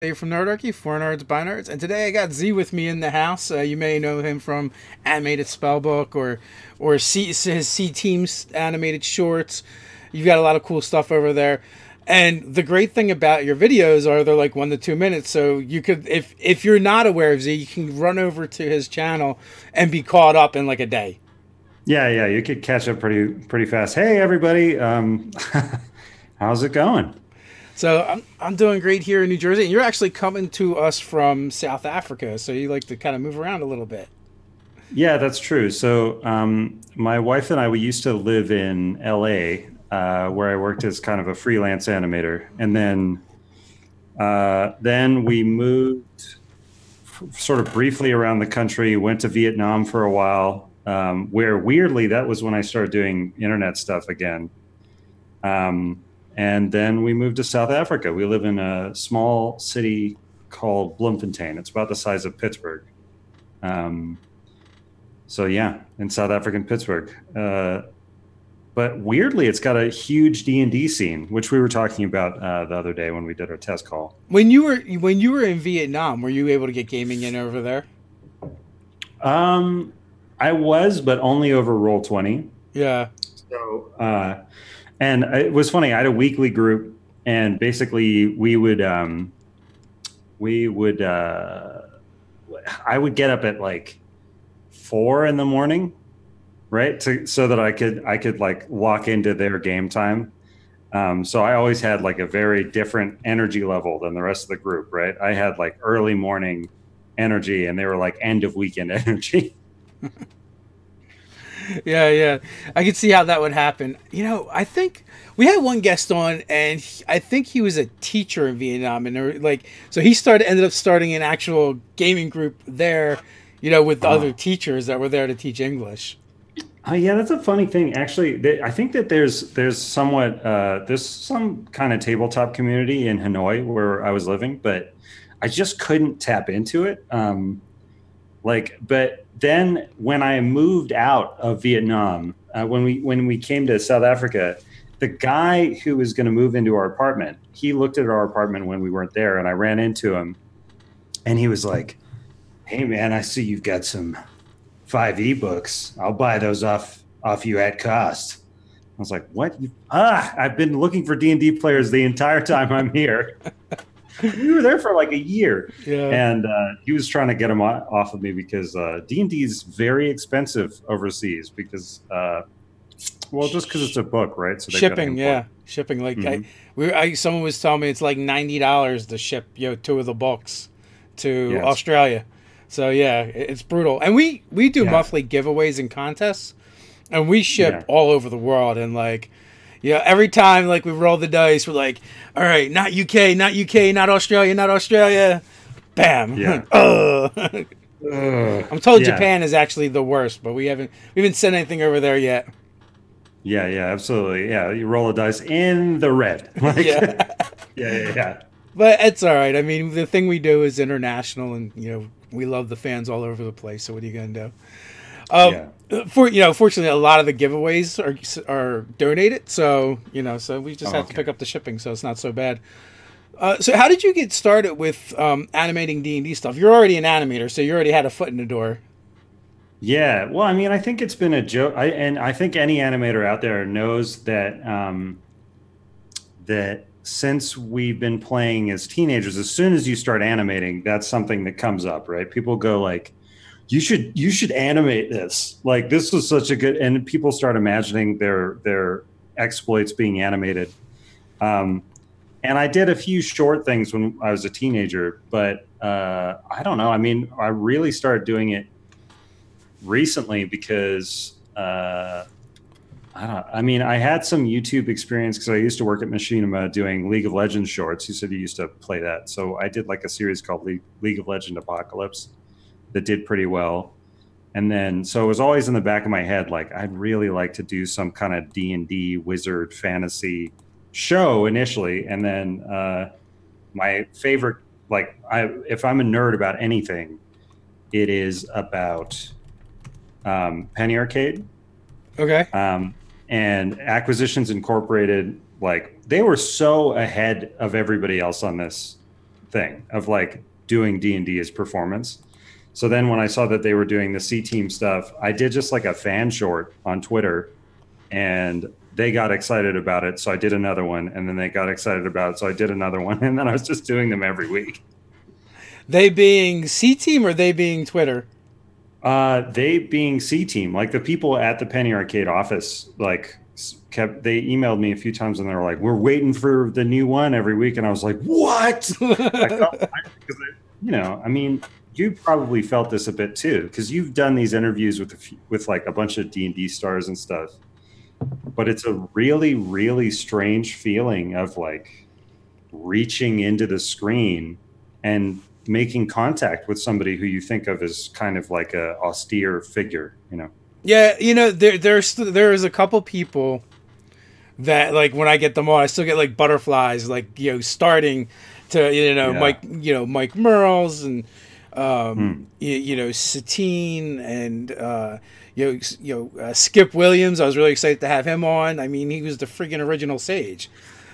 Dave from Nerdarchy, for nerds by nerds, and today I got Z with me in the house. You may know him from Animated Spellbook his C Team's animated shorts. You've got a lot of cool stuff over there, and the great thing about your videos are they're like 1 to 2 minutes. So you could, if you're not aware of Z, you can run over to his channel and be caught up in like a day. Yeah, you could catch up pretty fast. Hey, everybody, how's it going? So I'm doing great here in New Jersey, and you're actually coming to us from South Africa. So you like to kind of move around a little bit. Yeah, that's true. So, my wife and we used to live in LA, where I worked as kind of a freelance animator, and then we moved sort of briefly around the country. Went to Vietnam for a while, where weirdly that was when I started doing internet stuff again. And then we moved to South Africa. We live in a small city called Bloemfontein. It's about the size of Pittsburgh. Um, so yeah, in South African Pittsburgh. But weirdly, it's got a huge D&D scene, which we were talking about the other day when we did our test call. When you were in Vietnam, were you able to get gaming in over there? I was, but only over Roll20. Yeah. So, and it was funny. I had a weekly group, and basically we would, I would get up at like 4 in the morning, right? So that I could like walk into their game time. So I always had like a very different energy level than the rest of the group, right? I had like early morning energy, and they were like end of weekend energy. Yeah. I could see how that would happen. I think we had one guest on, and I think he was a teacher in Vietnam, and so he ended up starting an actual gaming group there, with other teachers that were there to teach English. Yeah, that's a funny thing. Actually, I think that there's some kind of tabletop community in Hanoi where I was living, but I just couldn't tap into it. But then when I moved out of Vietnam, when we came to South Africa, the guy who was going to move into our apartment, he looked at our apartment when we weren't there, and I ran into him, and he was like, "Hey man, I see you've got some 5e books. I'll buy those off you at cost." I was like, "What? I've been looking for D&D players the entire time I'm here." We were there for like a year, Yeah. and he was trying to get them off of me because D&D is very expensive overseas just because it's a book, right? So they've got to Shipping, import. yeah, shipping. Like Mhm. someone was telling me it's like $90 to ship, two of the books to Yeah, Australia. So yeah, it's brutal. And we do yeah, monthly giveaways and contests, and we ship yeah, all over the world. And every time like we roll the dice, we're like, all right, not UK, not UK, not Australia, not Australia. Bam. yeah. I'm told Yeah, Japan is actually the worst, but we haven't sent anything over there yet. yeah, absolutely. Yeah, you roll a dice in the red. Like, Yeah. yeah. But it's all right. I mean, the thing we do is international, and we love the fans all over the place. So what are you gonna do? Um, Yeah. Fortunately, a lot of the giveaways are donated, so so we just Oh, have to okay. pick up the shipping, so it's not so bad. So how did you get started with animating D&D stuff? You're already an animator, so you already had a foot in the door. Yeah. Well, I mean, I think it's been a joke. And I think any animator out there knows that since we've been playing as teenagers, as soon as you start animating, that's something that comes up, right? People go like, you should animate this. Like this was such a good, and people start imagining their exploits being animated. Um, and I did a few short things when I was a teenager, but I don't know. I mean, I really started doing it recently because I don't. I mean, I had some YouTube experience because I used to work at Machinima doing League of Legends shorts. You said you used to play that, so I did like a series called League of Legend Apocalypse that did pretty well. And then, so it was always in the back of my head, like I'd really like to do some kind of D&D wizard fantasy show initially, and then my favorite, if I'm a nerd about anything, it is about Penny Arcade. Okay. And Acquisitions Incorporated, like they were so ahead of everybody else on this thing of like doing D&D as performance. So then when I saw that they were doing the C team stuff, I did just like a fan short on Twitter, and they got excited about it. So I did another one, and then they got excited about it. So I did another one. And then I was just doing them every week. They being C team or they being Twitter? They being C team, like the people at the Penny Arcade office, like they emailed me a few times and they were like, we're waiting for the new one every week. And I was like, what? I mean, you probably felt this a bit too, because you've done these interviews with like a bunch of D&D stars and stuff, but it's a really, really strange feeling of like reaching into the screen and making contact with somebody who you think of as kind of like a austere figure, you know? Yeah, you know, there's a couple people that like when I get them on, I still get like butterflies, like, you know, starting to, you know, yeah. Mike Merles and Satine and Skip Williams. I was really excited to have him on. I mean, he was the friggin' original Sage.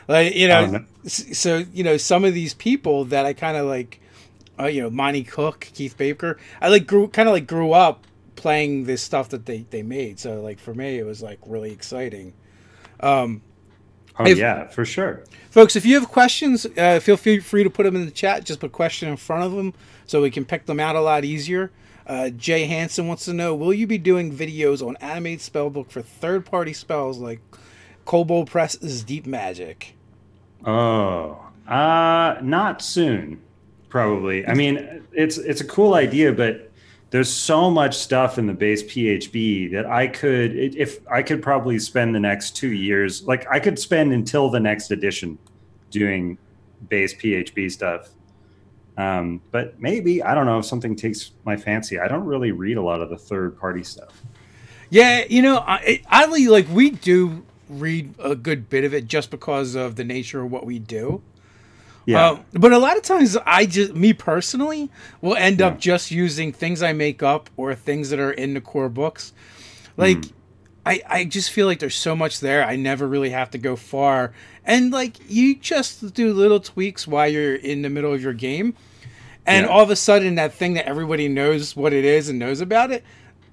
Like, you know, so, you know, some of these people that I kind of like, Monty Cook, Keith Baker, I like grew up playing this stuff that they made. So like for me, it was like really exciting. Yeah, for sure. Folks, if you have questions, feel free to put them in the chat. Just put a question in front of them so we can pick them out a lot easier. Jay Hansen wants to know, will you be doing videos on Animated Spellbook for third-party spells like Kobold Press's Deep Magic? Oh, not soon, probably. I mean, it's a cool idea, but there's so much stuff in the base PHB that I could probably spend the next 2 years, like I could spend until the next edition doing base PHB stuff. But maybe, I don't know, if something takes my fancy. I don't really read a lot of the third party stuff. Yeah, you know, oddly, like we do read a good bit of it just because of the nature of what we do. Yeah. But a lot of times me personally will end up just using things I make up or things that are in the core books. Like I just feel like there's so much there. I never really have to go far. And like you just do little tweaks while you're in the middle of your game. And all of a sudden that thing that everybody knows what it is and knows about it,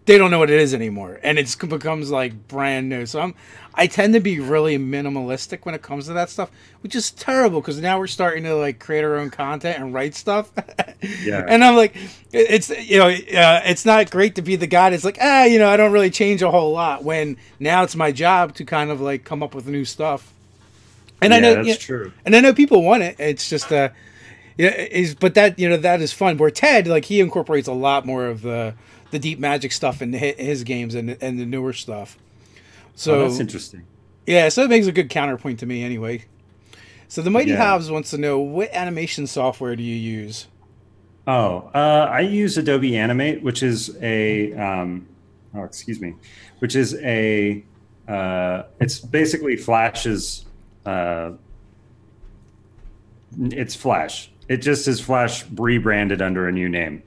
they don't know what it is anymore. And it becomes like brand new. So I tend to be really minimalistic when it comes to that stuff, which is terrible because now we're starting to like create our own content and write stuff. Yeah. And I'm like, it's not great to be the guy that's like, I don't really change a whole lot, when now it's my job to kind of like come up with new stuff. And I know that's true. And I know people want it. It's just but that is fun. Where Ted, like, he incorporates a lot more of the deep magic stuff in his games and the newer stuff. So that's interesting. Yeah, so it makes a good counterpoint to me anyway. So the Mighty Hobbs wants to know, what animation software do you use? I use Adobe Animate, which is it's basically Flash's. It's Flash. It just is Flash rebranded under a new name.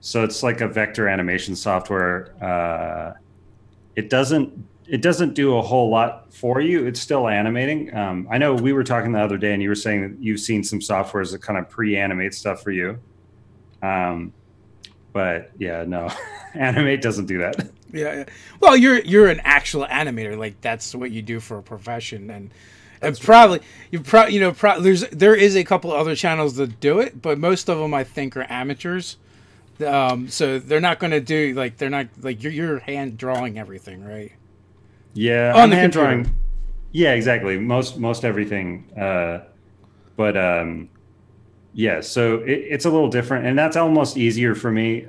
So it's like a vector animation software. It doesn't do a whole lot for you. It's still animating. I know we were talking the other day, and you were saying that you've seen some softwares that kind of pre-animate stuff for you. But yeah, no, Animate doesn't do that. Yeah. Well, you're an actual animator. Like, that's what you do for a profession, and probably there is a couple other channels that do it, but most of them I think are amateurs. So they're not going to do you're hand drawing everything, right? Yeah, on the hand drawing. Yeah, exactly. Most everything. Yeah, so it's a little different, and that's almost easier for me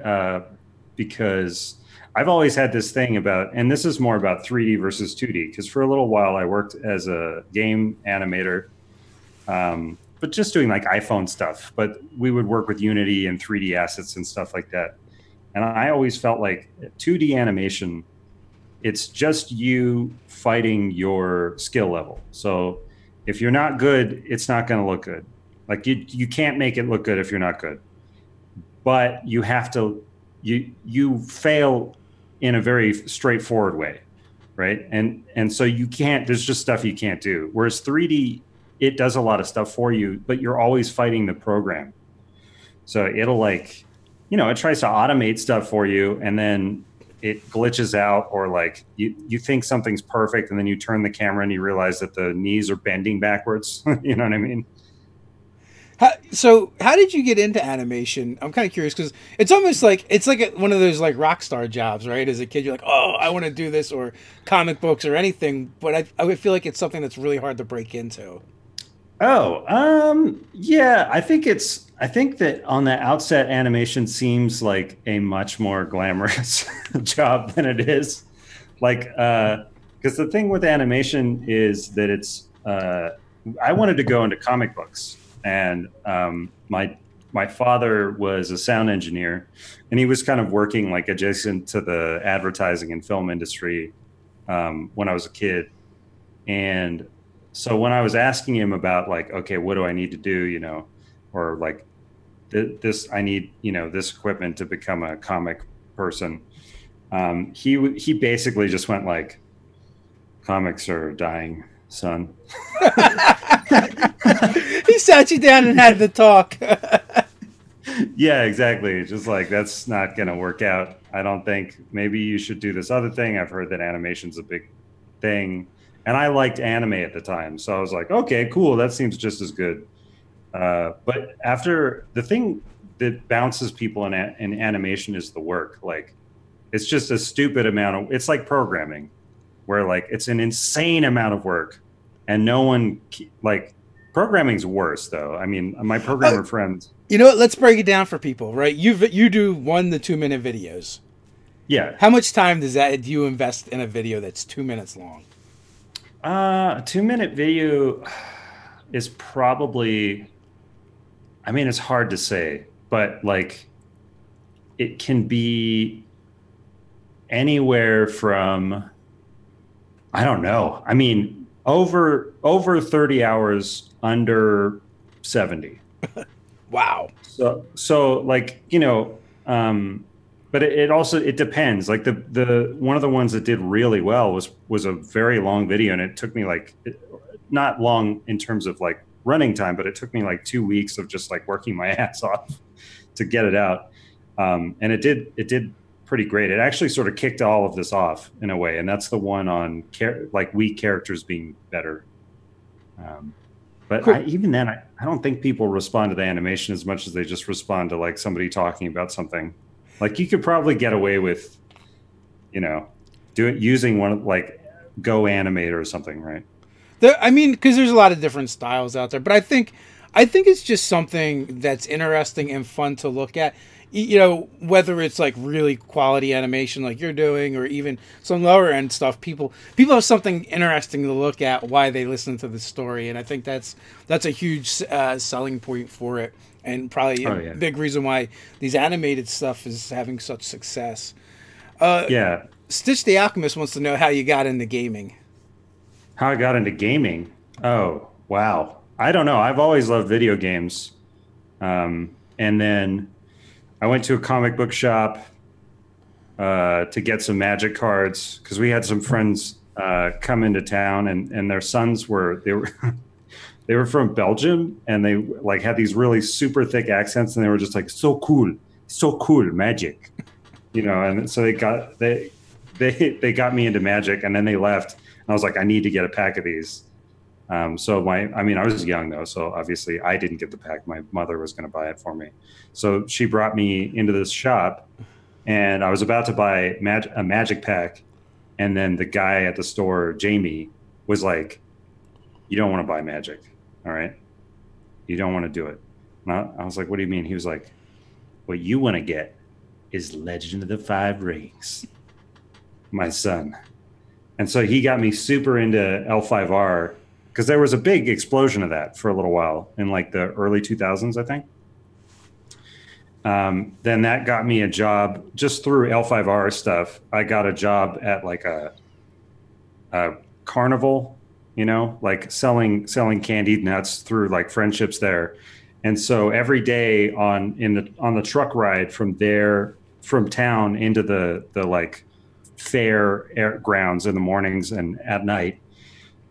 because I've always had this thing about, and this is more about 3D versus 2D, because for a little while I worked as a game animator, but just doing like iPhone stuff. But we would work with Unity and 3D assets and stuff like that. And I always felt like 2D animation, it's just you fighting your skill level. So if you're not good, it's not going to look good. Like you can't make it look good if you're not good. But you have to, you fail in a very straightforward way, right? And so you can't, there's just stuff you can't do. Whereas 3D, it does a lot of stuff for you, but you're always fighting the program. So it'll like, it tries to automate stuff for you, and then it glitches out, or like you think something's perfect, and then you turn the camera and you realize that the knees are bending backwards. You know what I mean? So how did you get into animation? I'm kind of curious because it's almost like one of those like rock star jobs, right? As a kid, you're like, oh, I want to do this, or comic books or anything. But I would feel like it's something that's really hard to break into. Oh, yeah. I think that on the outset, animation seems like a much more glamorous job than it is. Like, because the thing with animation is that I wanted to go into comic books, and my father was a sound engineer, and he was kind of working like adjacent to the advertising and film industry when I was a kid. And so when I was asking him about like, okay, what do I need to do, or like this, I need, this equipment to become a comic person. He basically just went like, comics are dying, son. He sat you down and had the talk. Yeah, exactly. Just like, that's not going to work out. I don't think. Maybe you should do this other thing. I've heard that animation's a big thing. And I liked anime at the time. So I was like, okay, cool. That seems just as good. But after, the thing that bounces people in animation is the work. Like, it's just a stupid amount it's like programming, where like it's an insane amount of work, and no one, like, programming's worse though. I mean, my programmer friends. You know what? Let's break it down for people, right? You do 1 to 2 minute videos. Yeah. How much time do you invest in a video that's 2 minutes long? A 2-minute video is probably, I mean, it's hard to say, but like, it can be anywhere from, I don't know. I mean, over 30 hours, under 70. Wow. So like, but it also, it depends. Like the one of the ones that did really well was a very long video, and it took me like, not long in terms of like running time, but it took me like 2 weeks of just like working my ass off to get it out. And it did pretty great. It actually sort of kicked all of this off in a way, and that's the one on like weak characters being better. But cool. Even then, I don't think people respond to the animation as much as they just respond to like somebody talking about something. Like, you could probably get away with, using one like Go Animator or something, right? Because there's a lot of different styles out there, but I think it's just something that's interesting and fun to look at. Whether it's like really quality animation like you're doing, or even some lower end stuff, people have something interesting to look at why they listen to the story, and I think that's a huge selling point for it, and probably a big reason why these animated stuff is having such success. Yeah. Stitch the Alchemist wants to know how you got into gaming. How I got into gaming? Oh, wow. I don't know. I've always loved video games. And then I went to a comic book shop to get some Magic cards, because we had some friends come into town, and their sons were they were from Belgium, and they like had these really super thick accents, and they were just like, so cool Magic, and so they got me into Magic, and then they left, and I was like, I need to get a pack of these. I was young though, so obviously I didn't get the pack. My mother was going to buy it for me. So she brought me into this shop, and I was about to buy a Magic pack. And then the guy at the store, Jamie, was like, you don't want to buy Magic. All right. You don't want to do it. And I was like, what do you mean? He was like, what you want to get is Legend of the Five Rings, my son. And so he got me super into L5R, because there was a big explosion of that for a little while in like the early 2000s, I think. Then that got me a job just through L5R stuff. I got a job at like a carnival, like selling candied nuts through like friendships there. And so every day on the truck ride from town into the like fair grounds in the mornings and at night,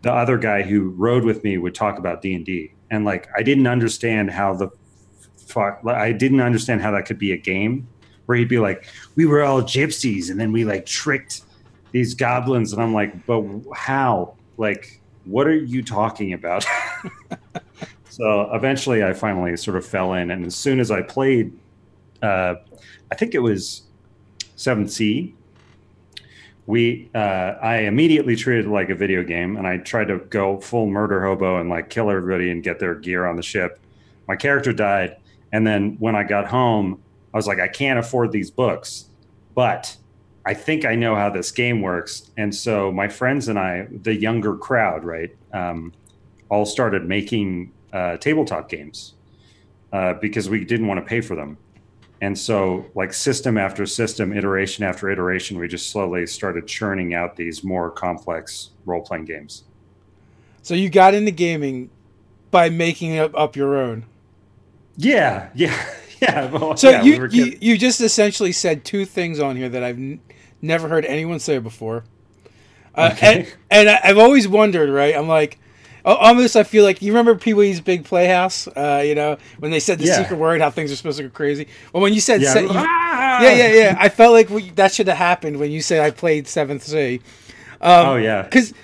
the other guy who rode with me would talk about D&D, and like I didn't understand how I didn't understand how that could be a game where he'd be like, we were all gypsies and then we like tricked these goblins, and I'm like, but how? Like, what are you talking about? So eventually I finally sort of fell in, and as soon as I played, I think it was 7th Sea, I immediately treated it like a video game, and I tried to go full murder hobo and like kill everybody and get their gear on the ship. My character died, and then when I got home, I was like, I can't afford these books, but I think I know how this game works. And so my friends and I, the younger crowd, right, all started making tabletop games because we didn't want to pay for them. And so, like, system after system, iteration after iteration, we just slowly started churning out these more complex role-playing games. So you got into gaming by making up your own. Yeah. Well, So yeah, you just essentially said two things on here that I've never heard anyone say before. Okay. And I've always wondered, right? I'm like, almost I feel like, you remember Pee-wee's Big Playhouse? When they said the secret word, how things are supposed to go crazy. Well, when you said, yeah, I felt like that should have happened when you said I played 7th Sea. Oh yeah, because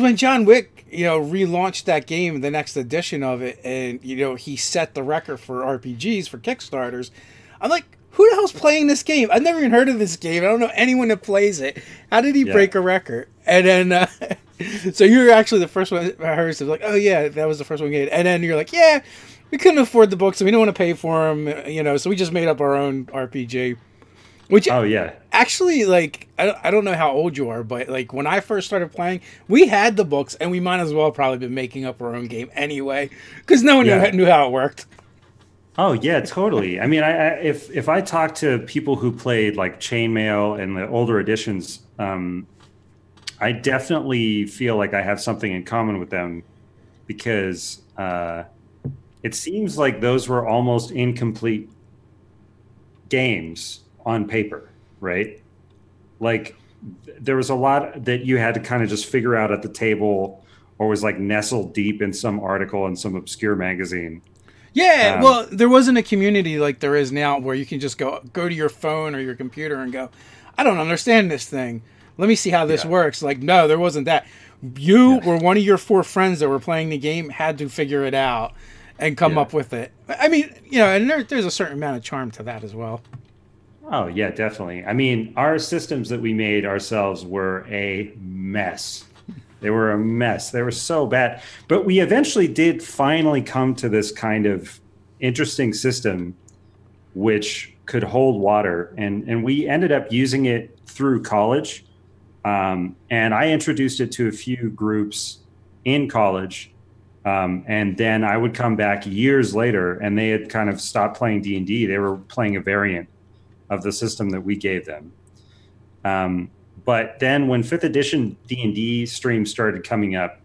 when John Wick, relaunched that game, the next edition of it, and he set the record for RPGs for Kickstarters, I'm like, who the hell's playing this game? I've never even heard of this game. I don't know anyone that plays it. How did he break a record? And then, so you're actually the first one I heard. So like, oh yeah, that was the first one we made. And then you're like, yeah, we couldn't afford the books, so we didn't want to pay for them. So we just made up our own RPG. Which, actually, like, I don't know how old you are, but like when I first started playing, we had the books, and we might as well probably been making up our own game anyway, because no one knew how it worked. Oh yeah, totally. I mean, if I talk to people who played like Chainmail and the older editions, I definitely feel like I have something in common with them, because it seems like those were almost incomplete games on paper, right? Like there was a lot that you had to kind of just figure out at the table, or was like nestled deep in some article in some obscure magazine. Yeah, well, there wasn't a community like there is now where you can just go to your phone or your computer and go, I don't understand this thing. Let me see how this works. Like, no, there wasn't that. You or one of your 4 friends that were playing the game had to figure it out and come up with it. I mean, and there's a certain amount of charm to that as well. Oh, yeah, definitely. I mean, our systems that we made ourselves were a mess. They were a mess. They were so bad. But we eventually did finally come to this kind of interesting system which could hold water. And we ended up using it through college. And I introduced it to a few groups in college. And then I would come back years later, and they had kind of stopped playing D&D. They were playing a variant of the system that we gave them. But then when 5th edition D&D streams started coming up,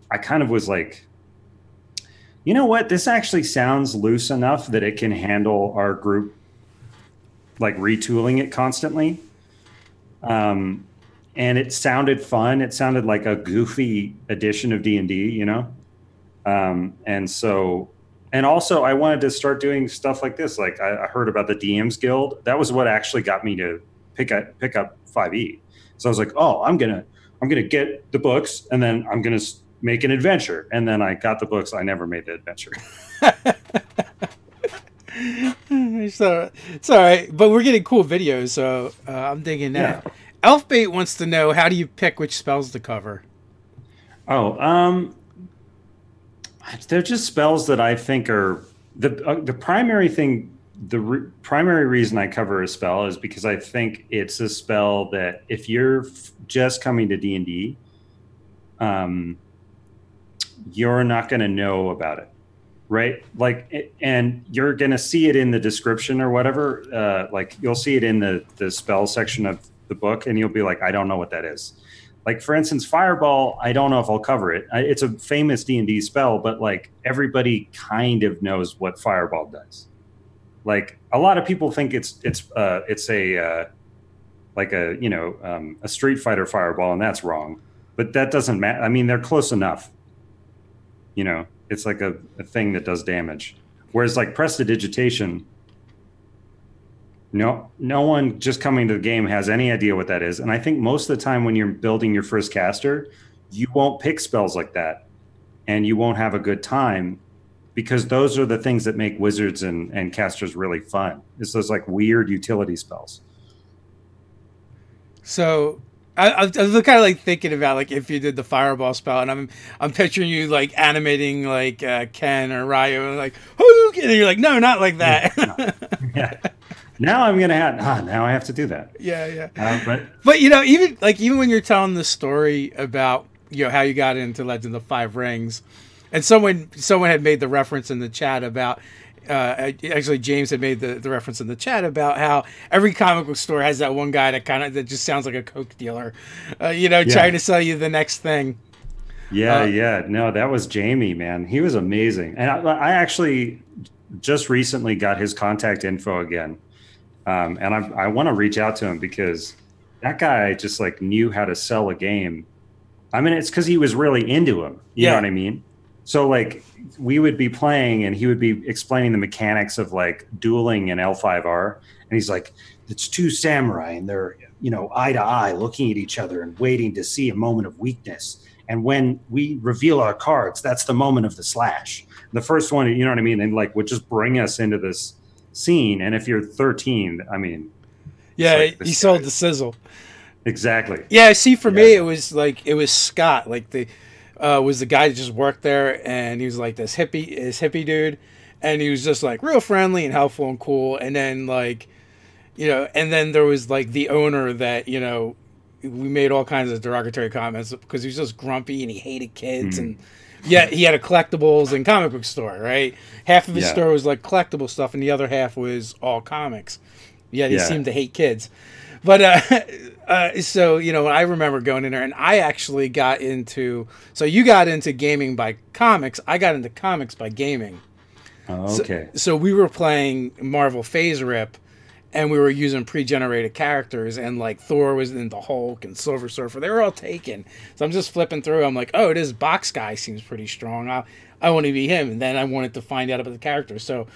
I kind of was like, you know what? This actually sounds loose enough that it can handle our group, like retooling it constantly. And it sounded fun. It sounded like a goofy edition of D&D, And also I wanted to start doing stuff like this. Like I heard about the DM's Guild. That was what actually got me to pick up 5e. So I was like, oh, I'm gonna get the books, and then I'm gonna make an adventure. And then I got the books. I never made the adventure. So it's all right, but we're getting cool videos, so I'm digging that. Yeah. Elfbait wants to know, how do you pick which spells to cover? They're just spells that I think are the primary thing. The primary reason I cover a spell is because I think it's a spell that if you're just coming to D&D, you're not going to know about it, right? Like, and you're going to see it in the description or whatever. Like you'll see it in the spell section of the book, and you'll be like, I don't know what that is. Like, for instance, Fireball, I don't know if I'll cover it. It's a famous D&D spell, but like everybody kind of knows what Fireball does. Like a lot of people think it's a Street Fighter Fireball, and that's wrong. but that doesn't matter. I mean, they're close enough. You know, it's like a thing that does damage. Whereas like prestidigitation, no one just coming to the game has any idea what that is. And I think most of the time when you're building your first caster, you won't pick spells like that, and you won't have a good time, because those are the things that make wizards and casters really fun. It's those like weird utility spells. So I was kind of like thinking about like if you did the fireball spell, and I'm picturing you like animating like Ken or Ryu, and like, and you're like, no, not like that. Yeah. Now I'm gonna have now I have to do that. Yeah. But you know, even when you're telling the story about, you know, how you got into Legend of the Five Rings, and someone had made the reference in the chat about. Actually, James had made the reference in the chat about how every comic book store has that one guy that just sounds like a coke dealer, trying to sell you the next thing. Yeah. No, that was Jamie, man. He was amazing. And I actually just recently got his contact info again. And I want to reach out to him because that guy just like knew how to sell a game. I mean, it's because he was really into him. You know what I mean? So like we would be playing and he would be explaining the mechanics of like dueling in L5R. And he's like, it's two samurai and they're, eye to eye looking at each other and waiting to see a moment of weakness. And when we reveal our cards, that's the moment of the slash. The first one, you know what I mean? And like would just bring us into this scene. And if you're 13, I mean. Yeah, like he sold the sizzle. Exactly. Yeah, see, for me, it was Scott, like was the guy that just worked there, and he was like this hippie dude, and he was just like real friendly and helpful and cool. And then like, and then there was like the owner that, we made all kinds of derogatory comments because he was just grumpy and he hated kids. And yeah, he had a collectibles and comic book store, right? Half of his store was like collectible stuff and the other half was all comics. Yeah, he seemed to hate kids. But so, I remember going in there, and I actually got into... So you got into gaming by comics. I got into comics by gaming. Oh, okay. So we were playing Marvel Phase Rip, and we were using pre-generated characters, and like Thor was in the Hulk and Silver Surfer. They were all taken. So I'm just flipping through. I'm like, oh, this box guy seems pretty strong. I want to be him. And then I wanted to find out about the characters. So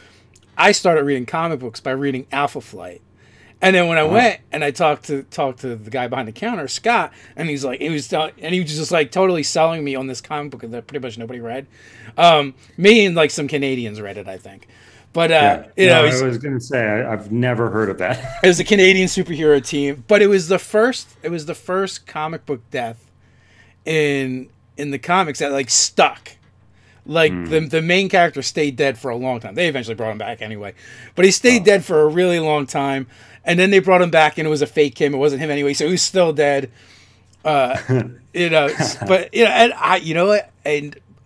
I started reading comic books by reading Alpha Flight. And then when I went and I talked to the guy behind the counter, Scott, and he was just like totally selling me on this comic book that pretty much nobody read. Me and like some Canadians read it, I think. But I was going to say I've never heard of that. It was a Canadian superhero team, but it was the first comic book death in the comics that like stuck. Like the main character stayed dead for a long time. They eventually brought him back anyway, but he stayed dead for a really long time. And then they brought him back, and it was a fake him. It wasn't him anyway, so he was still dead. But and I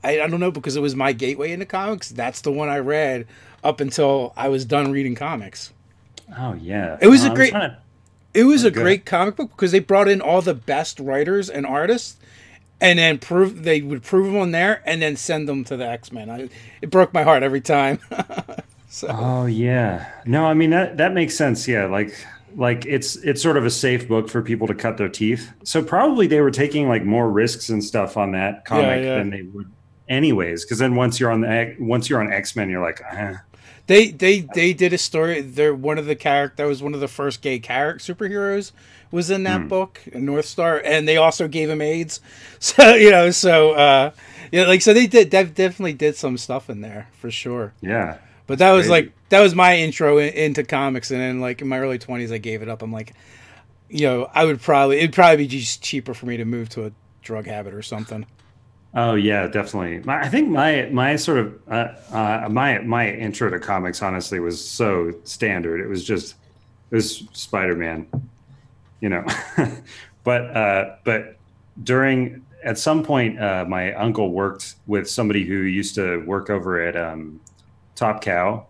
don't know, because it was my gateway into comics. That's the one I read up until I was done reading comics. Oh yeah, it was a great comic book because they brought in all the best writers and artists. And then they would prove them on there, and then send them to the X-Men. It broke my heart every time. So. Oh yeah, no, I mean that makes sense. Yeah, like it's sort of a safe book for people to cut their teeth. So probably they were taking like more risks and stuff on that comic than they would, anyways. Because then once you're on X-Men, you're like, They did a story. They're one of the first gay superheroes was in that book, North Star, and they also gave him AIDS. So they definitely did some stuff in there for sure. Yeah. But that was my intro into comics, and then like in my early 20s I gave it up. I'm like, it'd probably be just cheaper for me to move to a drug habit or something. Oh yeah, definitely. I think my sort of my intro to comics honestly was so standard. It was Spider-Man, but at some point my uncle worked with somebody who used to work over at Top Cow.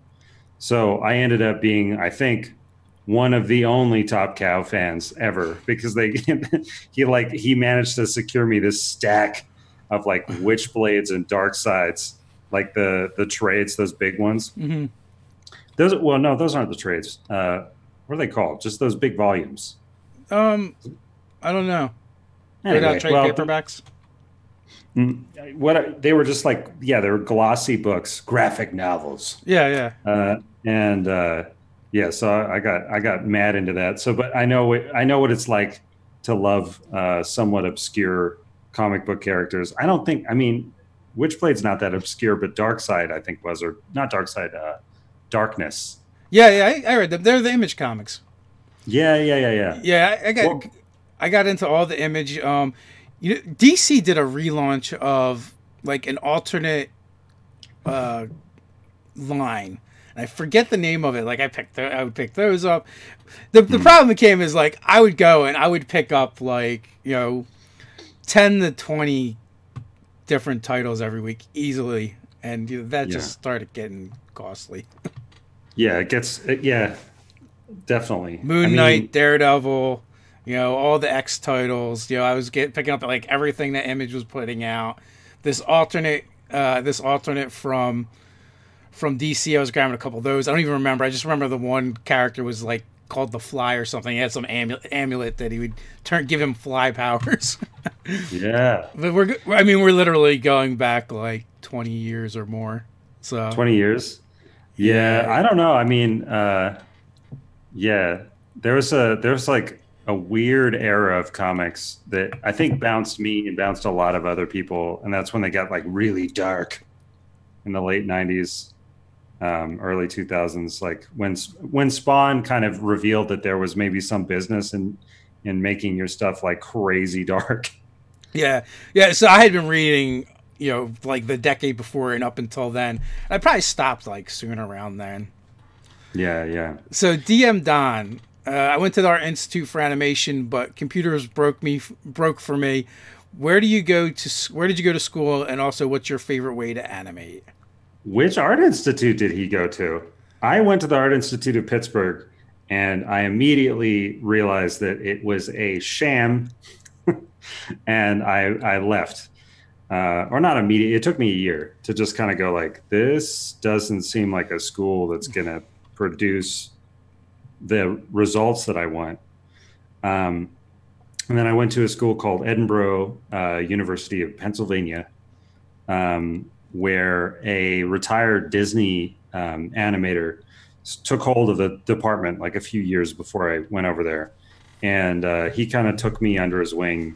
So I ended up being, I think, one of the only Top Cow fans ever, because he managed to secure me this stack of like Witchblades and Dark Sides, like the trades, those big ones. Mm-hmm. Those aren't the trades. What are they called? Just those big volumes. I don't know. They're not Anyway, trade well, paperbacks. they were just like, yeah, they were glossy books, graphic novels. Yeah, yeah. Yeah, so I got mad into that. So, but I know what it's like to love somewhat obscure comic book characters. I don't think, I mean, Witchblade's not that obscure, but Darkseid I think was, or not Darkseid, Darkness. Yeah, yeah. I read them. They're the Image comics. Yeah. Yeah, Well, I got into all the Image. DC did a relaunch of like an alternate line. I forget the name of it. Like I would pick those up. The problem became is like I would go and I would pick up like 10 to 20 different titles every week easily, and that just started getting costly. Yeah, yeah, definitely. Moon Knight, Daredevil, all the X titles. I was picking up like everything that Image was putting out. This alternate from DC, I was grabbing a couple of those. I don't even remember. I just remember the one character was like called the Fly or something. He had some amulet that he would give him fly powers. Yeah, but we're literally going back like 20 years or more. So 20 years. Yeah, I don't know. I mean, yeah, there's like a weird era of comics that I think bounced me and bounced a lot of other people, and that's when they got like really dark in the late 90s. Early 2000s, like when Spawn kind of revealed that there was maybe some business in making your stuff like crazy dark. Yeah. So I had been reading, like the decade before and up until then. I probably stopped like soon around then. Yeah. So DM Don, I went to the Art Institute for animation, but computers broke for me. Where did you go to school, and also what's your favorite way to animate? Which art institute did he go to? I went to the Art Institute of Pittsburgh, and I immediately realized that it was a sham, and I left. Or not immediately. It took me a year to just kind of go like, this doesn't seem like a school that's going to produce the results that I want. And then I went to a school called Edinburgh University of Pennsylvania, where a retired Disney animator took hold of the department like a few years before I went over there. And he kind of took me under his wing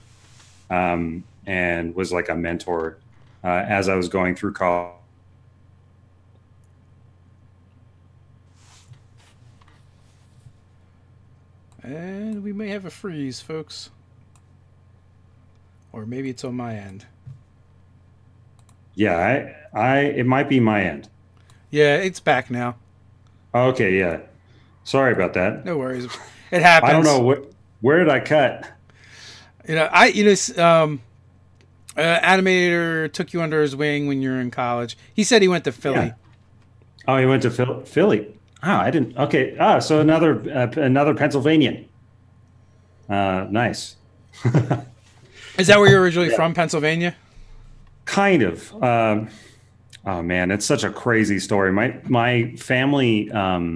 and was like a mentor as I was going through college. And we may have a freeze, folks. Or maybe it's on my end. Yeah, it might be my end. Yeah, it's back now. Okay, yeah. Sorry about that. No worries. It happens. I don't know where did I cut? Animator took you under his wing when you were in college. He said he went to Philly. Yeah. Oh, he went to Philly. Oh, I didn't. Okay. So another Pennsylvanian. Nice. Is that where you're originally from, Pennsylvania? Kind of. Oh man, it's such a crazy story. My family, my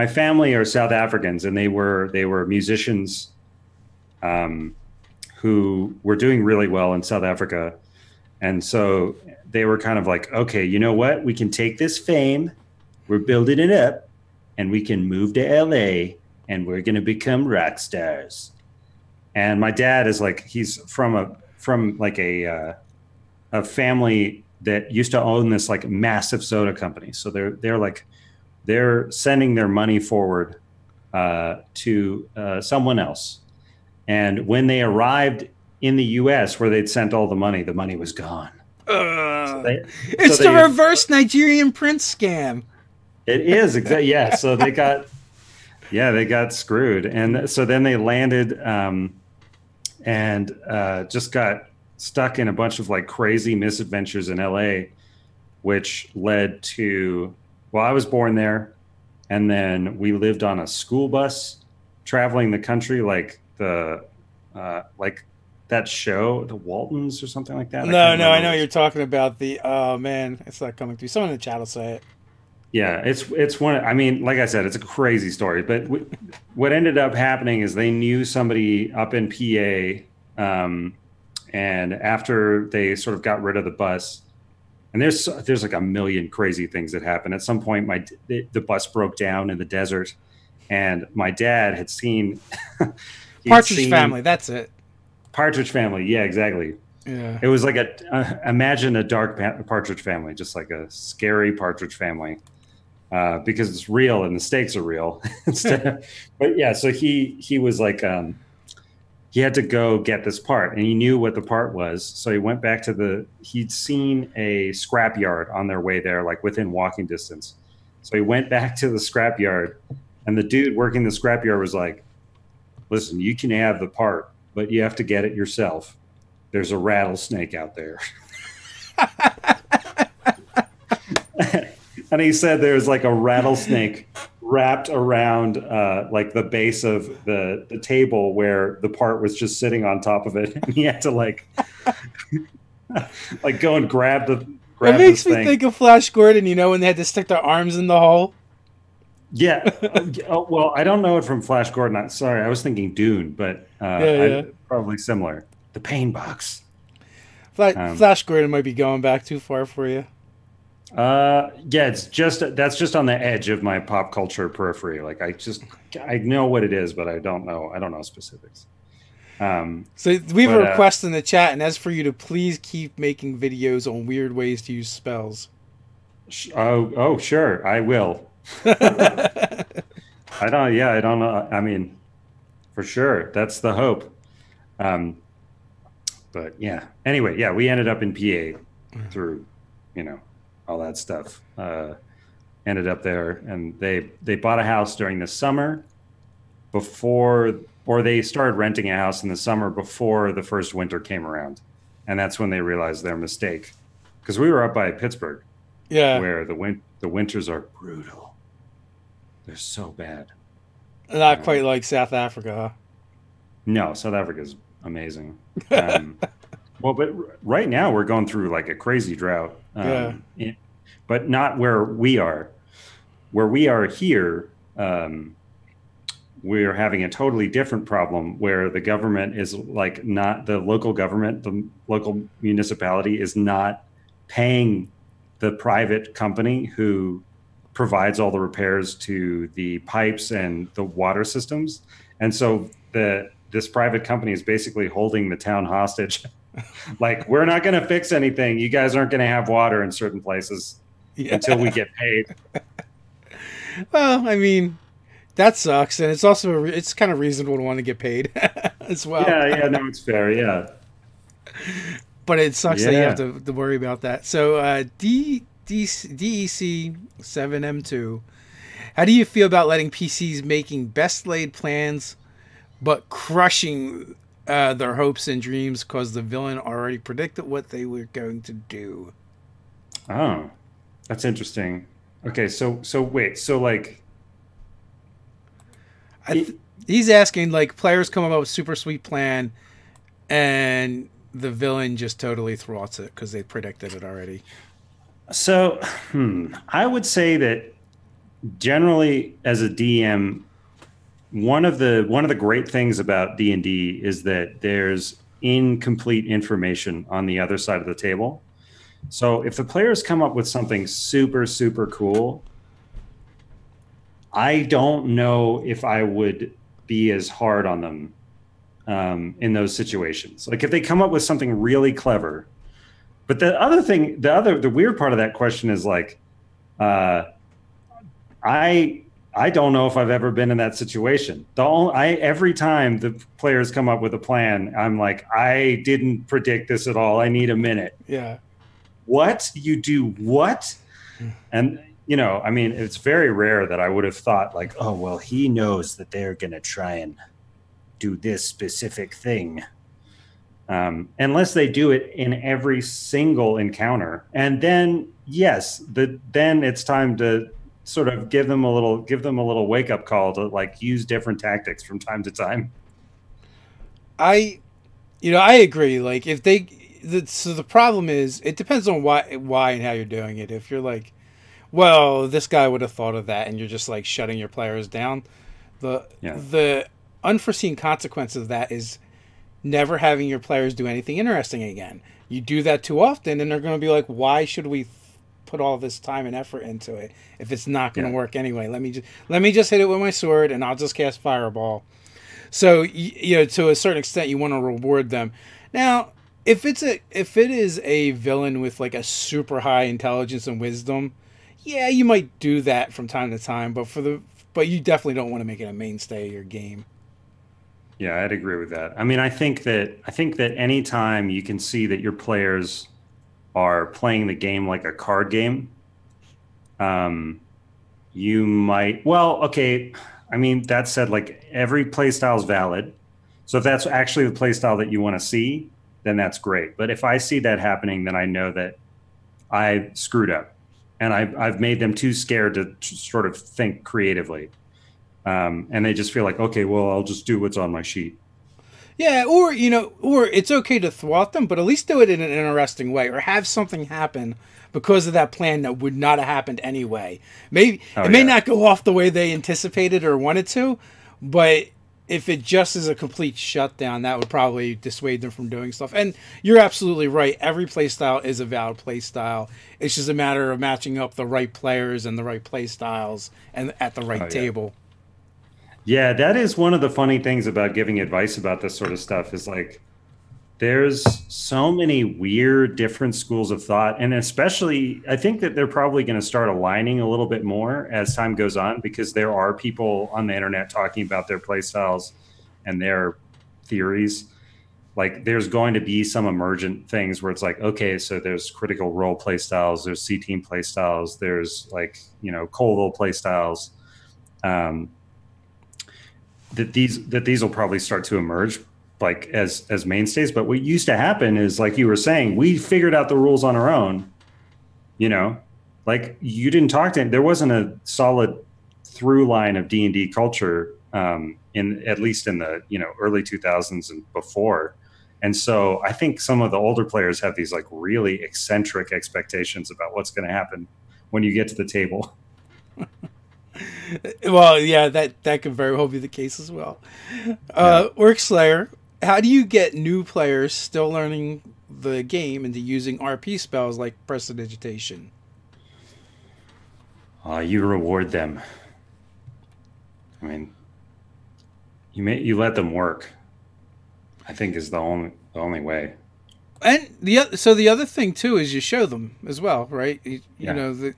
family are South Africans, and they were musicians, who were doing really well in South Africa, and so they were kind of like, okay, you know what? We can take this fame, we're building it up, and we can move to LA, and we're going to become rock stars. And my dad is like, he's from a family that used to own this like massive soda company. So they're sending their money forward to someone else. And when they arrived in the U.S. where they'd sent all the money was gone. It's the reverse Nigerian prince scam. It is exactly. Yeah. So they got screwed. And so then they landed and just got stuck in a bunch of like crazy misadventures in LA, which led to, well, I was born there. And then we lived on a school bus traveling the country, like that show, the Waltons or something like that. No, I know what you're talking about. Oh man, it's not coming through. Someone in the chat will say it. Yeah, it's one. I mean, like I said, it's a crazy story. But what ended up happening is they knew somebody up in PA, and after they sort of got rid of the bus, and there's like a million crazy things that happened. At some point, the bus broke down in the desert, and my dad had seen Partridge Family, that's it. Partridge Family. Yeah, exactly. Yeah. It was like imagine a dark Partridge Family, just like a scary Partridge Family. Because it's real and the stakes are real. But yeah, so he was like, he had to go get this part, and he knew what the part was. So he went back to he'd seen a scrapyard on their way there, like within walking distance. So he went back to the scrapyard, and the dude working the scrapyard was like, "Listen, you can have the part, but you have to get it yourself. There's a rattlesnake out there." And he said there's like a rattlesnake wrapped around like the base of the table where the part was just sitting on top of it. And he had to like go and grab it makes me think of Flash Gordon, you know, when they had to stick their arms in the hole. Yeah. Well, I don't know it from Flash Gordon. Sorry, I was thinking Dune, but probably similar. The pain box. Flash Gordon might be going back too far for you. Yeah, that's just on the edge of my pop culture periphery. Like I know what it is, but I don't know specifics. So we have a request in the chat, and that's for you to please keep making videos on weird ways to use spells. Oh, sure, I will. I don't know. I mean, for sure, that's the hope. But yeah. Anyway, yeah, we ended up in PA through, all that stuff. Ended up there, and they bought a house during the summer or they started renting a house in the summer before the first winter came around, and that's when they realized their mistake. Because we were up by Pittsburgh, where the winters are brutal. They're so bad. Not quite like South Africa, huh? No, South Africa's amazing. Well, but right now we're going through like a crazy drought. But not where we are. Where we are here, we're having a totally different problem where the government is like not the local government, the local municipality is not paying the private company who provides all the repairs to the pipes and the water systems. And so this private company is basically holding the town hostage. Like, we're not going to fix anything. You guys aren't going to have water in certain places until we get paid. Well, I mean, that sucks. And it's also, it's kind of reasonable to want to get paid as well. Yeah, no, it's fair, yeah. But it sucks that you have to worry about that. So, DEC7M2, how do you feel about letting PCs making best laid plans but crushing their hopes and dreams because the villain already predicted what they were going to do? Oh, that's interesting. Okay, so wait, so like... he's asking, like, players come up with a super sweet plan and the villain just totally thwarts it because they predicted it already. So, I would say that generally as a DM, one of the great things about D&D is that there's incomplete information on the other side of the table. So if the players come up with something super, super cool, I don't know if I would be as hard on them in those situations. Like if they come up with something really clever. But the weird part of that question is like, I don't know if I've ever been in that situation. Every time the players come up with a plan, I'm like, I didn't predict this at all. I need a minute. Yeah. What? You do what? And, I mean, it's very rare that I would have thought like, oh, well, he knows that they're going to try and do this specific thing. Unless they do it in every single encounter. And then, yes, then it's time to sort of give them a little wake up call to like use different tactics from time to time. I agree. Like so the problem is it depends on why and how you're doing it. If you're like, well, this guy would have thought of that, and you're just like shutting your players down. Yeah. The unforeseen consequence of that is never having your players do anything interesting again. You do that too often, and they're going to be like, "Why should we put all this time and effort into it if it's not going to work anyway? Let me just hit it with my sword, and I'll just cast fireball." So to a certain extent, you want to reward them. Now, if it is a villain with like a super high intelligence and wisdom, yeah, you might do that from time to time. But you definitely don't want to make it a mainstay of your game. Yeah, I'd agree with that. I mean, I think that anytime you can see that your players are playing the game like a card game, you might, well, okay. I mean, that said, like every play style is valid. So if that's actually the play style that you want to see, then that's great. But if I see that happening, then I know that I screwed up and I've made them too scared to sort of think creatively. And they just feel like, okay, well, I'll just do what's on my sheet. Yeah, or or it's okay to thwart them, but at least do it in an interesting way, or have something happen because of that plan that would not have happened anyway. Maybe it may not go off the way they anticipated or wanted to, but if it just is a complete shutdown, that would probably dissuade them from doing stuff. And you're absolutely right. Every play style is a valid play style. It's just a matter of matching up the right players and the right play styles and at the right table. Yeah, that is one of the funny things about giving advice about this sort of stuff is like there's so many weird different schools of thought. And especially, I think that they're probably going to start aligning a little bit more as time goes on because there are people on the internet talking about their play styles and their theories. Like there's going to be some emergent things where it's like, okay, so there's critical role play styles, there's C team play styles, there's like, Colville play styles. That these will probably start to emerge like as mainstays. But what used to happen is, like you were saying, we figured out the rules on our own. Like you didn't talk to him. There wasn't a solid through line of D&D culture in at least in the early 2000s and before. And so I think some of the older players have these like really eccentric expectations about what's going to happen when you get to the table. Well, yeah, that could very well be the case as well. Orcslayer, how do you get new players still learning the game into using RP spells like prestidigitation? You reward them. I mean, you let them work. I think is the only way. And the other thing too is you show them as well, right? You know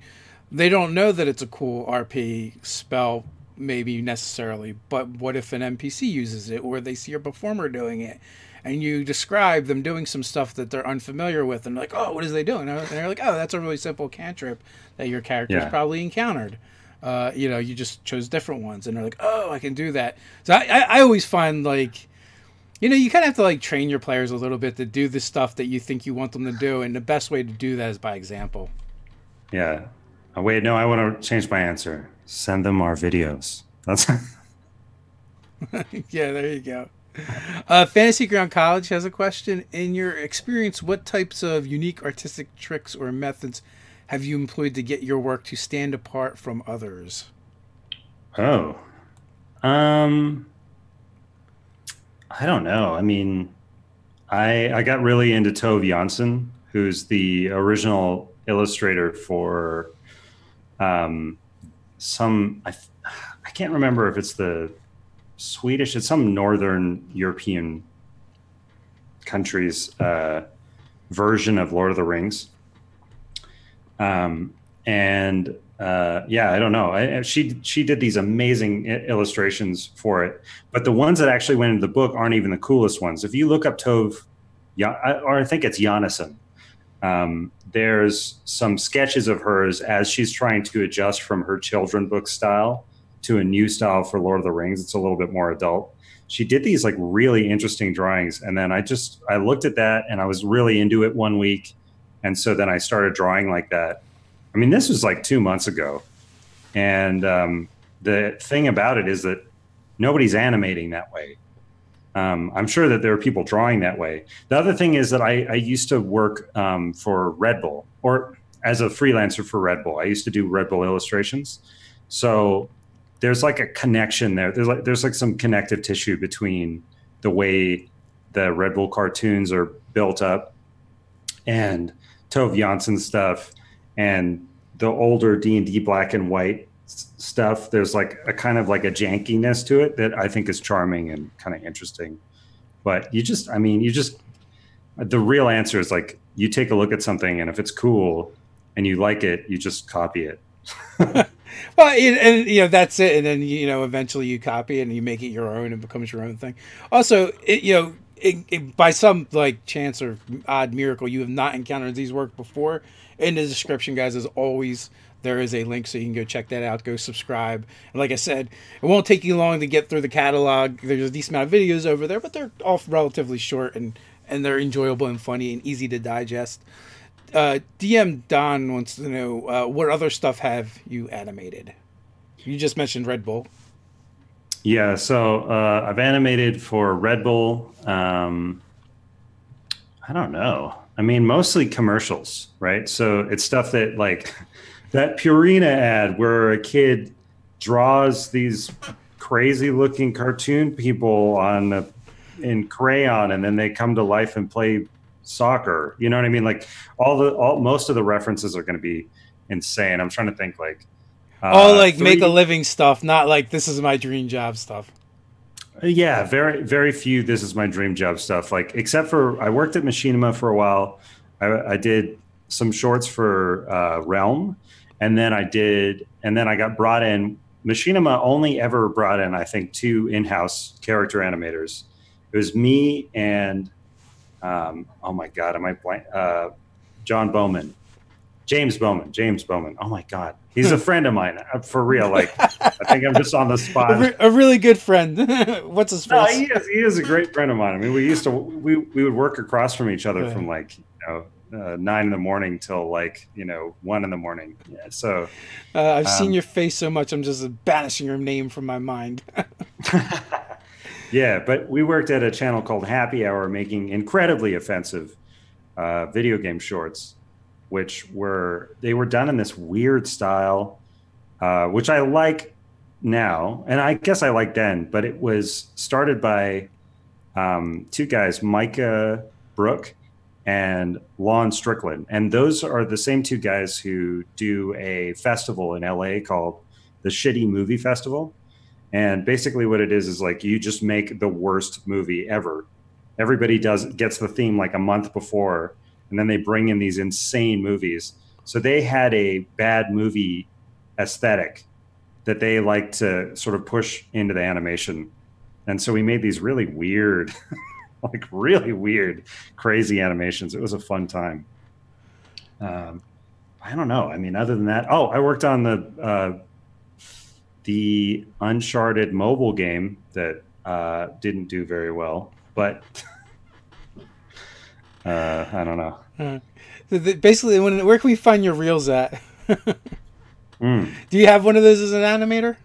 they don't know that it's a cool RP spell, maybe necessarily, but what if an NPC uses it, or they see a performer doing it, and you describe them doing some stuff that they're unfamiliar with, and they're like, oh, what is they doing? And they're like, oh, that's a really simple cantrip that your character's probably encountered. You just chose different ones, and they're like, oh, I can do that. So I always find like, you kind of have to like train your players a little bit to do the stuff that you think you want them to do, and the best way to do that is by example. Yeah. Oh, wait, no, I want to change my answer. Send them our videos. That's yeah, there you go. Fantasy Ground College has a question. In your experience, what types of unique artistic tricks or methods have you employed to get your work to stand apart from others? Oh. I don't know. I mean, I got really into Tove Jansson, who's the original illustrator for I can't remember if it's the Swedish, it's some Northern European country's version of Lord of the Rings. I don't know. She did these amazing illustrations for it, but the ones that actually went into the book aren't even the coolest ones. If you look up Tove, or I think it's Jansson, there's some sketches of hers as she's trying to adjust from her children book style to a new style for Lord of the Rings. It's a little bit more adult. She did these like really interesting drawings. And then I looked at that and I was really into it one week. And so then I started drawing like that. I mean, this was like 2 months ago. And the thing about it is that nobody's animating that way. I'm sure that there are people drawing that way. The other thing is that I used to work for Red Bull, or as a freelancer for Red Bull. I used to do Red Bull illustrations, so there's like a connection there. There's like some connective tissue between the way the Red Bull cartoons are built up and Tove Jansson stuff and the older D&D black and white stuff. There's like a kind of like a jankiness to it that I think is charming and kind of interesting. But the real answer is like, you take a look at something and if it's cool and you like it, you just copy it. Well, and you know, that's it. And then, you know, eventually you copy it and you make it your own and it becomes your own thing. Also, by some like chance or odd miracle, you have not encountered these work before. In the description, guys, as always, there is a link so you can go check that out. Go subscribe. And like I said, it won't take you long to get through the catalog. There's a decent amount of videos over there, but they're all relatively short and they're enjoyable and funny and easy to digest. DM Don wants to know, what other stuff have you animated? You just mentioned Red Bull. Yeah, so I've animated for Red Bull. I don't know. I mean, mostly commercials, right? So it's stuff that like that Purina ad where a kid draws these crazy looking cartoon people in crayon and then they come to life and play soccer. You know what I mean? Like most of the references are going to be insane. I'm trying to think like make a living stuff, not like this is my dream job stuff. Yeah, very, very few this is my dream job stuff. Like, except for I worked at Machinima for a while. I did some shorts for Realm, and then I got brought in. Machinima only ever brought in, I think, 2 in-house character animators. It was me and oh my God, am I blank? James Bowman. Oh my God. He's a friend of mine, for real. Like, I think I'm just on the spot. A really good friend. What's his face? No, he is a great friend of mine. I mean, we would work across from each other from like, 9 in the morning till like, 1 in the morning. Yeah. So I've seen your face so much, I'm just banishing your name from my mind. Yeah, but we worked at a channel called Happy Hour making incredibly offensive video game shorts, which were done in this weird style, which I like now, and I guess I liked then, but it was started by 2 guys, Micah Brooke and Lon Strickland. And those are the same 2 guys who do a festival in LA called the Shitty Movie Festival. And basically what it is like you just make the worst movie ever. Everybody gets the theme like a month before, and then they bring in these insane movies. So they had a bad movie aesthetic that they like to sort of push into the animation. And so we made these really weird, crazy animations. It was a fun time. I don't know. I mean, other than that, I worked on the Uncharted mobile game that didn't do very well, but I don't know. Basically, where can we find your reels at? Do you have one of those as an animator?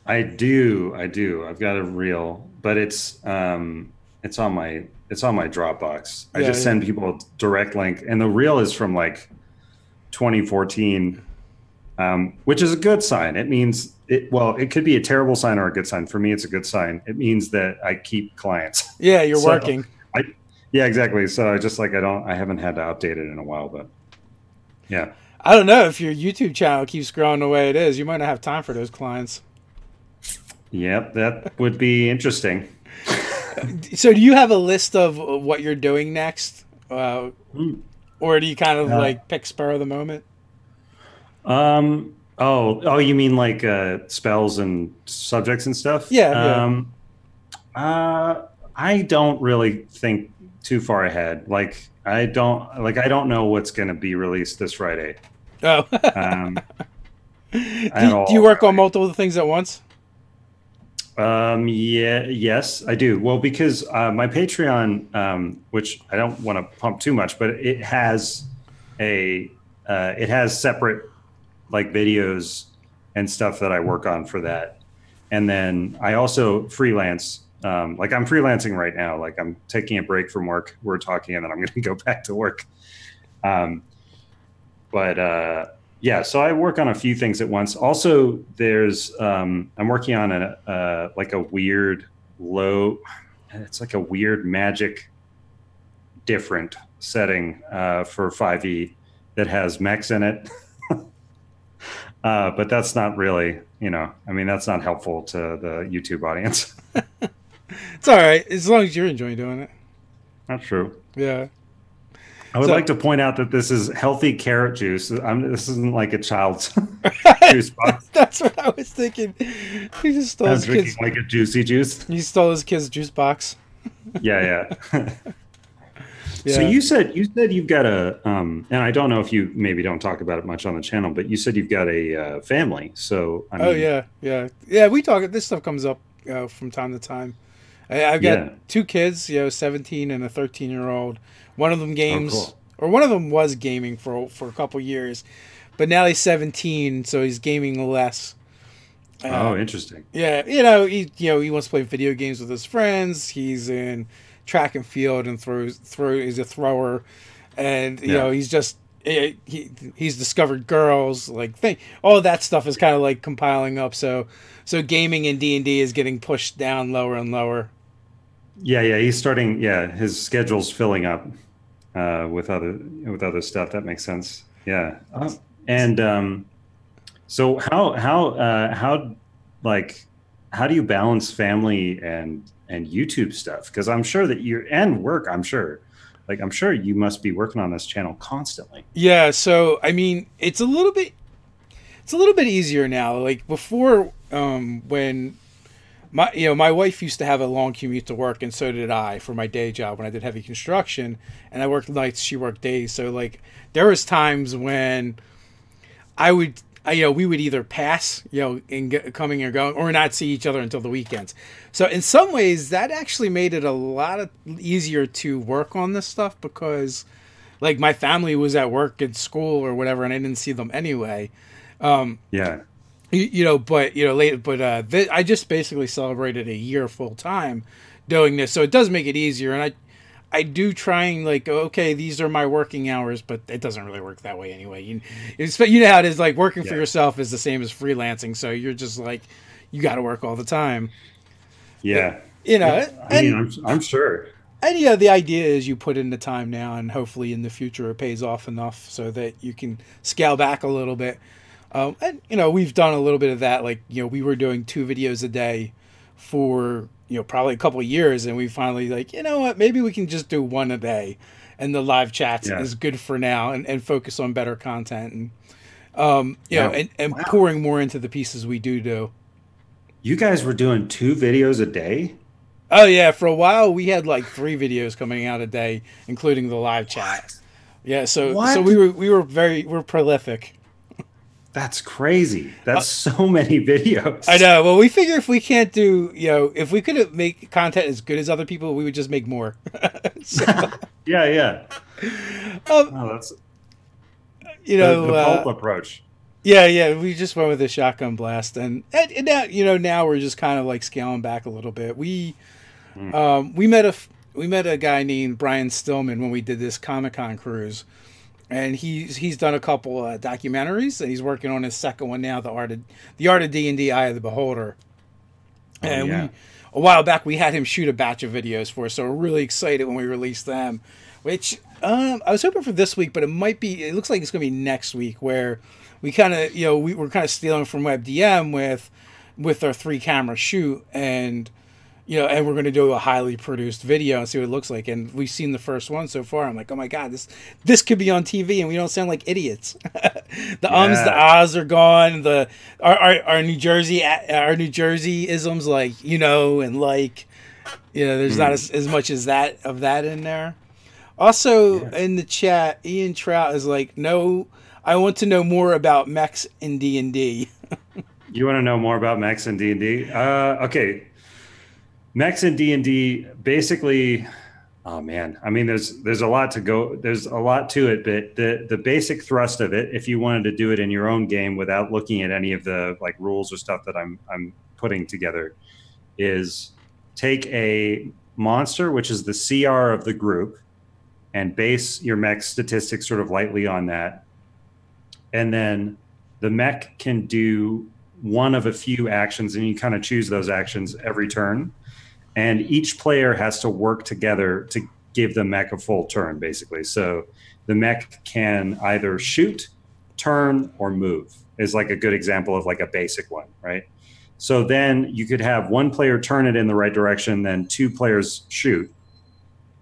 I do. I've got a reel, but it's on my Dropbox. I just send people a direct link, and the reel is from like 2014, which is a good sign. It means it could be a terrible sign or a good sign. For me, it's a good sign. It means that I keep clients. Yeah, you're working. Yeah, exactly. So I haven't had to update it in a while, but yeah. I don't know if your YouTube channel keeps growing the way it is. You might not have time for those clients. Yep, that would be interesting. So do you have a list of what you're doing next? Or do you kind of like pick spur of the moment? You mean like spells and subjects and stuff? Yeah. I don't really think too far ahead. Like I don't know what's going to be released this Friday. Oh. Do you work on multiple things at once? Yes, I do. Well, because my Patreon, which I don't want to pump too much, but it has separate like videos and stuff that I work on for that. And then I also freelance. Like I'm freelancing right now. Like I'm taking a break from work. We're talking, and then I'm going to go back to work. but yeah, so I work on a few things at once. Also, there's I'm working on a like a weird low. It's like a weird magic different setting for 5e that has mechs in it. But that's not really, I mean, that's not helpful to the YouTube audience. It's all right as long as you're enjoying doing it. Not true. Yeah. I would So like to point out that this is healthy carrot juice. This isn't like a child's juice box. that's what I was thinking. He just stole I'm his drinking kids. like a juicy juice. He stole his kid's juice box. Yeah, yeah. Yeah. So you said you've got and I don't know if you maybe don't talk about it much on the channel, but you said you've got a family. So I mean, Oh yeah, yeah, yeah. We talk. This stuff comes up from time to time. I've got yeah. two kids, 17 and a 13-year-old. One of them Oh, games, cool. or one of them was gaming for a couple years, but now he's 17, so he's gaming less. Oh, interesting. Yeah, he wants to play video games with his friends. He's in track and field and he's a thrower, and Yeah. he's just he's discovered girls like thing. All that stuff is kind of like compiling up. So gaming in D&D is getting pushed down lower and lower. Yeah, yeah. He's starting. Yeah, his schedule's filling up with other stuff. That makes sense. Yeah. And so how like how do you balance family and YouTube stuff? Because I'm sure that and work. I'm sure you must be working on this channel constantly. Yeah, so I mean, it's a little bit easier now. Like before, when my wife used to have a long commute to work, and so did I for my day job when I did heavy construction, and I worked nights, she worked days. So like there was times when we would either pass, coming or going, or not see each other until the weekends. So in some ways, that actually made it a lot easier to work on this stuff because, like, my family was at work and school or whatever, and I didn't see them anyway. Yeah. I just basically celebrated a year full time doing this, so it does make it easier. And I do try and like, okay, these are my working hours, but it doesn't really work that way anyway. You know how it is, like working for yourself is the same as freelancing. So you're just like, you got to work all the time. Yeah. I'm sure. And the idea is you put in the time now, and hopefully in the future it pays off enough so that you can scale back a little bit. And we've done a little bit of that. Like we were doing 2 videos a day for probably a couple of years, and we finally like, what, maybe we can just do 1 a day, and the live chats is good for now, and focus on better content, and and Wow. pouring more into the pieces we do. You guys were doing 2 videos a day? Oh yeah, for a while we had like 3 videos coming out a day, including the live chat. Yeah, so we're prolific. That's crazy. That's so many videos. I know. Well, we figure if we can't do, if we couldn't make content as good as other people, we would just make more. Yeah, yeah. That's the pulp approach. Yeah. We just went with a shotgun blast, and now now we're just kind of like scaling back a little bit. We met a guy named Brian Stillman when we did this Comic-Con cruise. And he's done a couple documentaries, and he's working on his second one now, the art of D&D, Eye of the Beholder. And a while back we had him shoot a batch of videos for us, so we're really excited when we release them. Which I was hoping for this week, but it looks like it's going to be next week, where we kind of we're kind of stealing from WebDM with our 3-camera shoot, and and we're going to do a highly produced video and see what it looks like. And we've seen the first one so far. I'm like, oh my God, this could be on TV, and we don't sound like idiots. The the ahs are gone. Our New Jersey isms, like, and like, there's not as much as that in there. Also in the chat, Ian Trout is like, no, I want to know more about mechs in D&D. You want to know more about mechs in D&D? Okay. Mechs in D&D, basically, oh man, I mean, there's a lot to it, but the basic thrust of it, if you wanted to do it in your own game without looking at any of the like rules or stuff that I'm putting together, is take a monster, which is the CR of the group, and base your mech statistics sort of lightly on that. and then the mech can do one of a few actions, and you kind of choose those actions every turn. And each player has to work together to give the mech a full turn, basically. So the mech can either shoot, turn, or move, is like a good example of like a basic one, right? So then you could have one player turn it in the right direction, then two players shoot.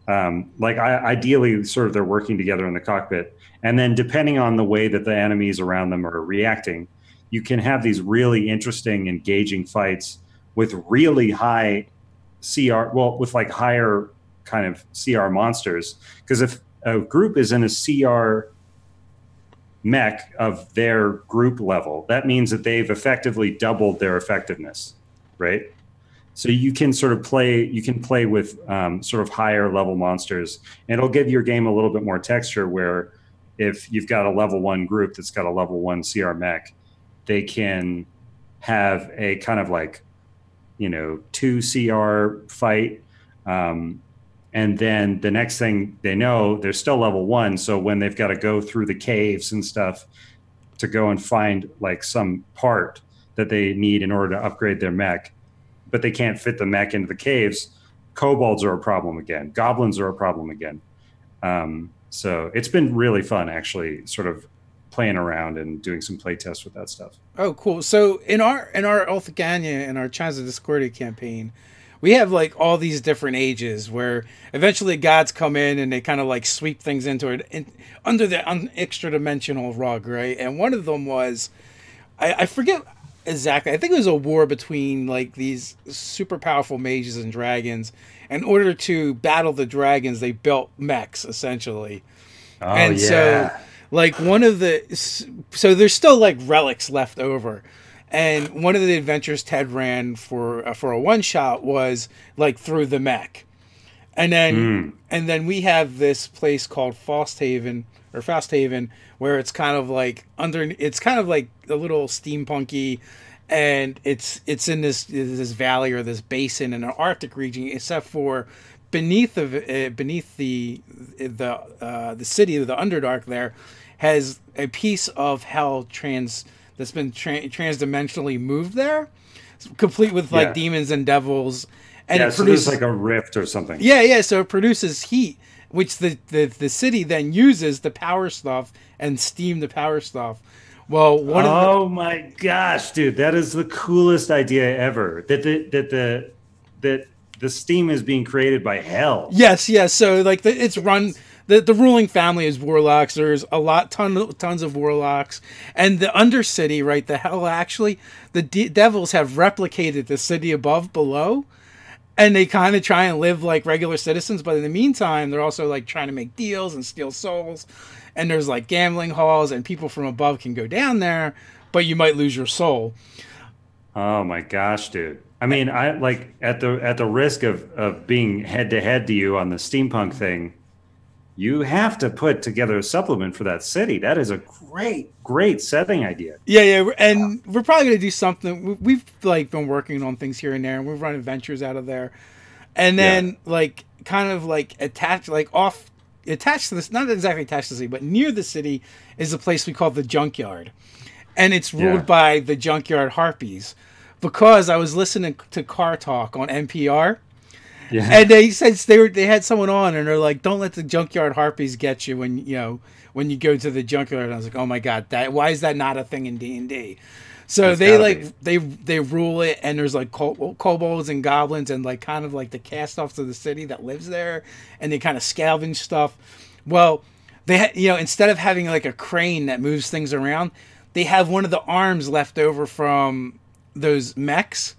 Ideally, sort of they're working together in the cockpit. And then depending on the way that the enemies around them are reacting, you can have these really interesting, engaging fights with really high CR, with like higher kind of CR monsters. Because if a group is in a CR mech of their group level, that means that they've effectively doubled their effectiveness, right? So you can sort of play with sort of higher level monsters, and it'll give your game a little bit more texture, where if you've got a level 1 group that's got a level 1 CR mech, they can have a kind of like, 2 CR fight. And then the next thing they know, they're still level 1. So when they've got to go through the caves and stuff to go and find like some part that they need in order to upgrade their mech, but they can't fit the mech into the caves, kobolds are a problem again. Goblins are a problem again. So it's been really fun, actually, sort of playing around and doing some play tests with that stuff. Oh, cool. So in our Ulthagania and our Chines of Discordia campaign, we have like all these different ages where eventually gods come in and they kind of like sweep things into it under the extra dimensional rug, right? And one of them was, I forget exactly. I think it was a war between like these super powerful mages and dragons. In order to battle the dragons, they built mechs essentially. Oh, and yeah. So like so there's still like relics left over. And one of the adventures Ted ran for a one shot was like through the mech. And then we have this place called Fausthaven, where it's kind of like it's kind of like a little steampunky, and it's in this valley or this basin in an Arctic region, except for beneath the city of the Underdark there has a piece of hell that's been transdimensionally moved there, complete with like demons and devils. And it produces like a rift or something. Yeah. So it produces heat, which the city then uses to power stuff and steam the power stuff. Well, my gosh, dude, that is the coolest idea ever. That the steam is being created by hell. Yes. So like it's run. The ruling family is warlocks. There's tons of warlocks, and the Undercity, right? The hell, actually, the devils have replicated the city below, and they kind of try and live like regular citizens. But in the meantime, they're also like trying to make deals and steal souls. And there's like gambling halls, and people from above can go down there, but you might lose your soul. Oh my gosh, dude! I mean, I like at the risk of being head to head to you on the steampunk thing. You have to put together a supplement for that city. That is a great setting idea. Yeah, and we're probably gonna do something. We've like been working on things here and there, and we've run adventures out of there, and then like kind of like attached to this, not exactly attached to the city, but near the city is a place we call the Junkyard, and it's ruled by the Junkyard Harpies, because I was listening to Car Talk on NPR. Yeah. And they said they had someone on, and they're like, "Don't let the Junkyard Harpies get you when you go to the junkyard." And I was like, "Oh my god, why is that not a thing in D&D?" So they rule it, and there's like kobolds and goblins and like kind of like the cast-offs of the city that lives there, and they kind of scavenge stuff. Well, they instead of having like a crane that moves things around, they have one of the arms left over from those mechs.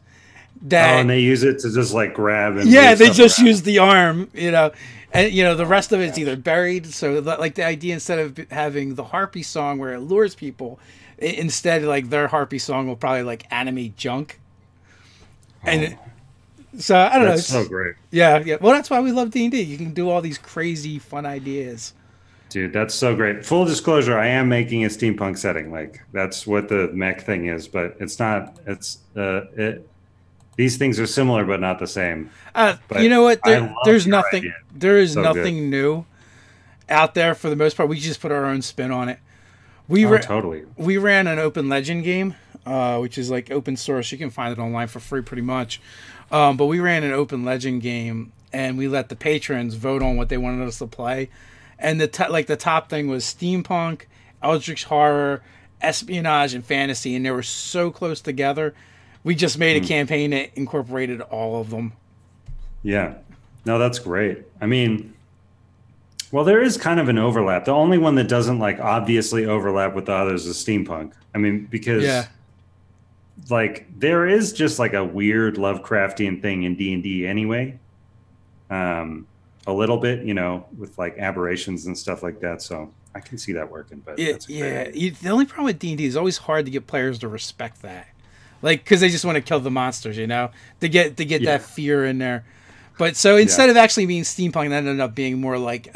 And they use it to just like grab and they just use the arm, and the rest of it's either buried. So like the idea, instead of having the harpy song where it lures people, instead like their harpy song will probably like animate junk. And so I don't know. It's so great. Yeah. Well, that's why we love D&D. You can do all these crazy fun ideas. Dude, that's so great. Full disclosure, I am making a steampunk setting. Like that's what the mech thing is, but it's not. These things are similar, but not the same. You know what? There's nothing. Idea. There is nothing new out there for the most part. We just put our own spin on it. Oh, totally. We ran an open legend game, which is like open source. You can find it online for free pretty much. But we ran an open legend game, and we let the patrons vote on what they wanted us to play. And the top thing was steampunk, eldritch horror, espionage, and fantasy, and they were so close together. We just made a campaign that incorporated all of them. Yeah. No, that's great. I mean, well, there is kind of an overlap. The only one that doesn't like obviously overlap with the others is steampunk. I mean, because like there is just like a weird Lovecraftian thing in D&D anyway. A little bit, you know, with like aberrations and stuff like that. So I can see that working. But the only problem with D&D is always hard to get players to respect that, like because they just want to kill the monsters, you know, to get that fear in there. But so instead of actually being steampunk, that ended up being more like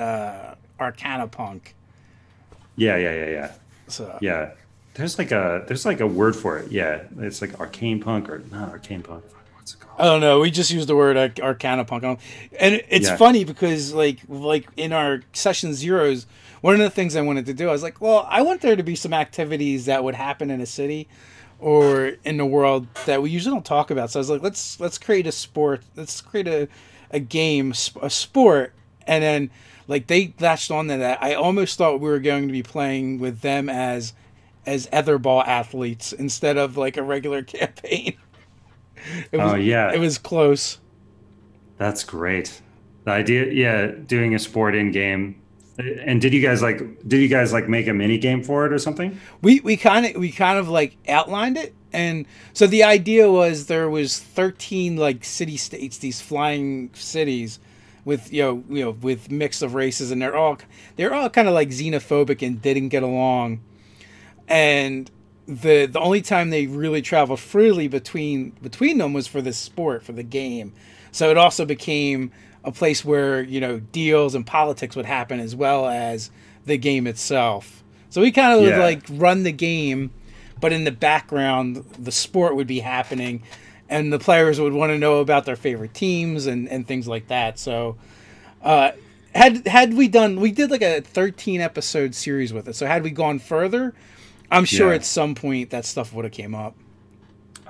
Arcana-punk. Yeah. So yeah, there's like a word for it. Yeah, it's like Arcane-punk or not Arcane-punk. What's it called? I don't know. We just used the word Arcana-punk, and it's funny because like in our session zeros, one of the things I wanted to do, I was like, well, I want there to be some activities that would happen in a city or in the world that we usually don't talk about. So I was like, let's create a sport. Let's create a game, a sport, and then like they latched on to that. I almost thought we were going to be playing with them as Etherball athletes instead of like a regular campaign. It was close. That's great. The idea, doing a sport in game. And did you guys like make a mini game for it or something? We kind of like outlined it, and so the idea was there was 13 like city states, these flying cities with with mix of races, and they're all kind of like xenophobic and didn't get along, and the only time they really traveled freely between them was for this sport, for the game. So it also became a place where deals and politics would happen as well as the game itself. So we kind of would like run the game, but in the background the sport would be happening, and the players would want to know about their favorite teams and things like that. So had we did like a 13 episode series with it. So had we gone further, I'm sure at some point that stuff would have came up.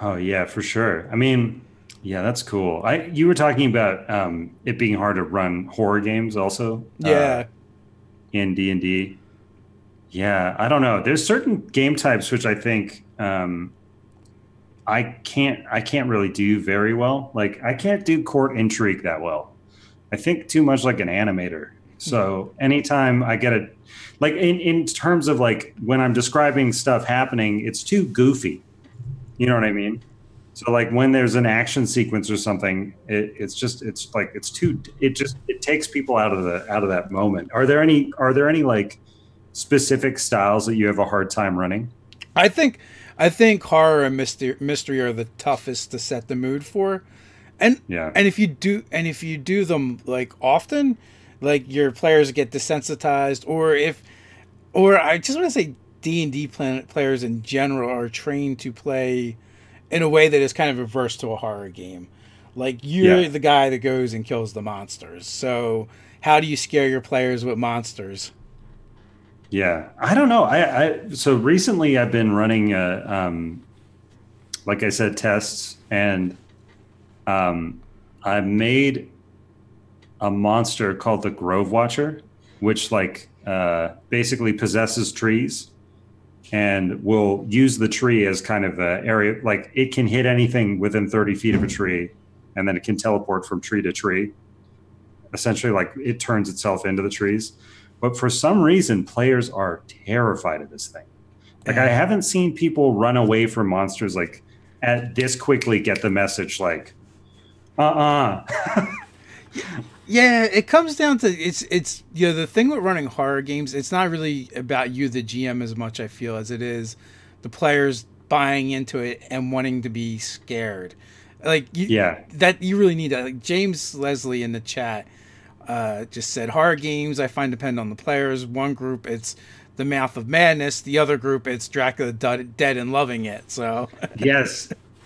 Oh yeah, for sure. I mean, yeah, that's cool. You were talking about it being hard to run horror games also. In D&D. Yeah, I don't know. There's certain game types which I think I can't really do very well. Like I can't do court intrigue that well. I think too much like an animator. So anytime I get it, like in terms of like when I'm describing stuff happening, it's too goofy. You know what I mean? So like when there's an action sequence or something, it takes people out of that moment. Are there any like specific styles that you have a hard time running? I think horror and mystery are the toughest to set the mood for. And if you do them like often, like your players get desensitized, or I just want to say D&D players in general are trained to play in a way that is kind of reverse to a horror game. Like you're the guy that goes and kills the monsters. So how do you scare your players with monsters? Yeah, I don't know. So recently I've been running, like I said, tests, and I made a monster called the Grove Watcher, which like basically possesses trees and will use the tree as kind of an area. Like it can hit anything within 30 feet of a tree, and then it can teleport from tree to tree. Essentially, like it turns itself into the trees. But for some reason, players are terrified of this thing. Like I haven't seen people run away from monsters like at this quickly get the message like, Yeah, it comes down to it's the thing with running horror games, it's not really about you, the GM, as much, I feel, as it is the players buying into it and wanting to be scared. Like that you really need that. Like James Leslie in the chat just said, horror games I find depend on the players. One group it's the Mouth of Madness, the other group it's Dracula dead and loving it. So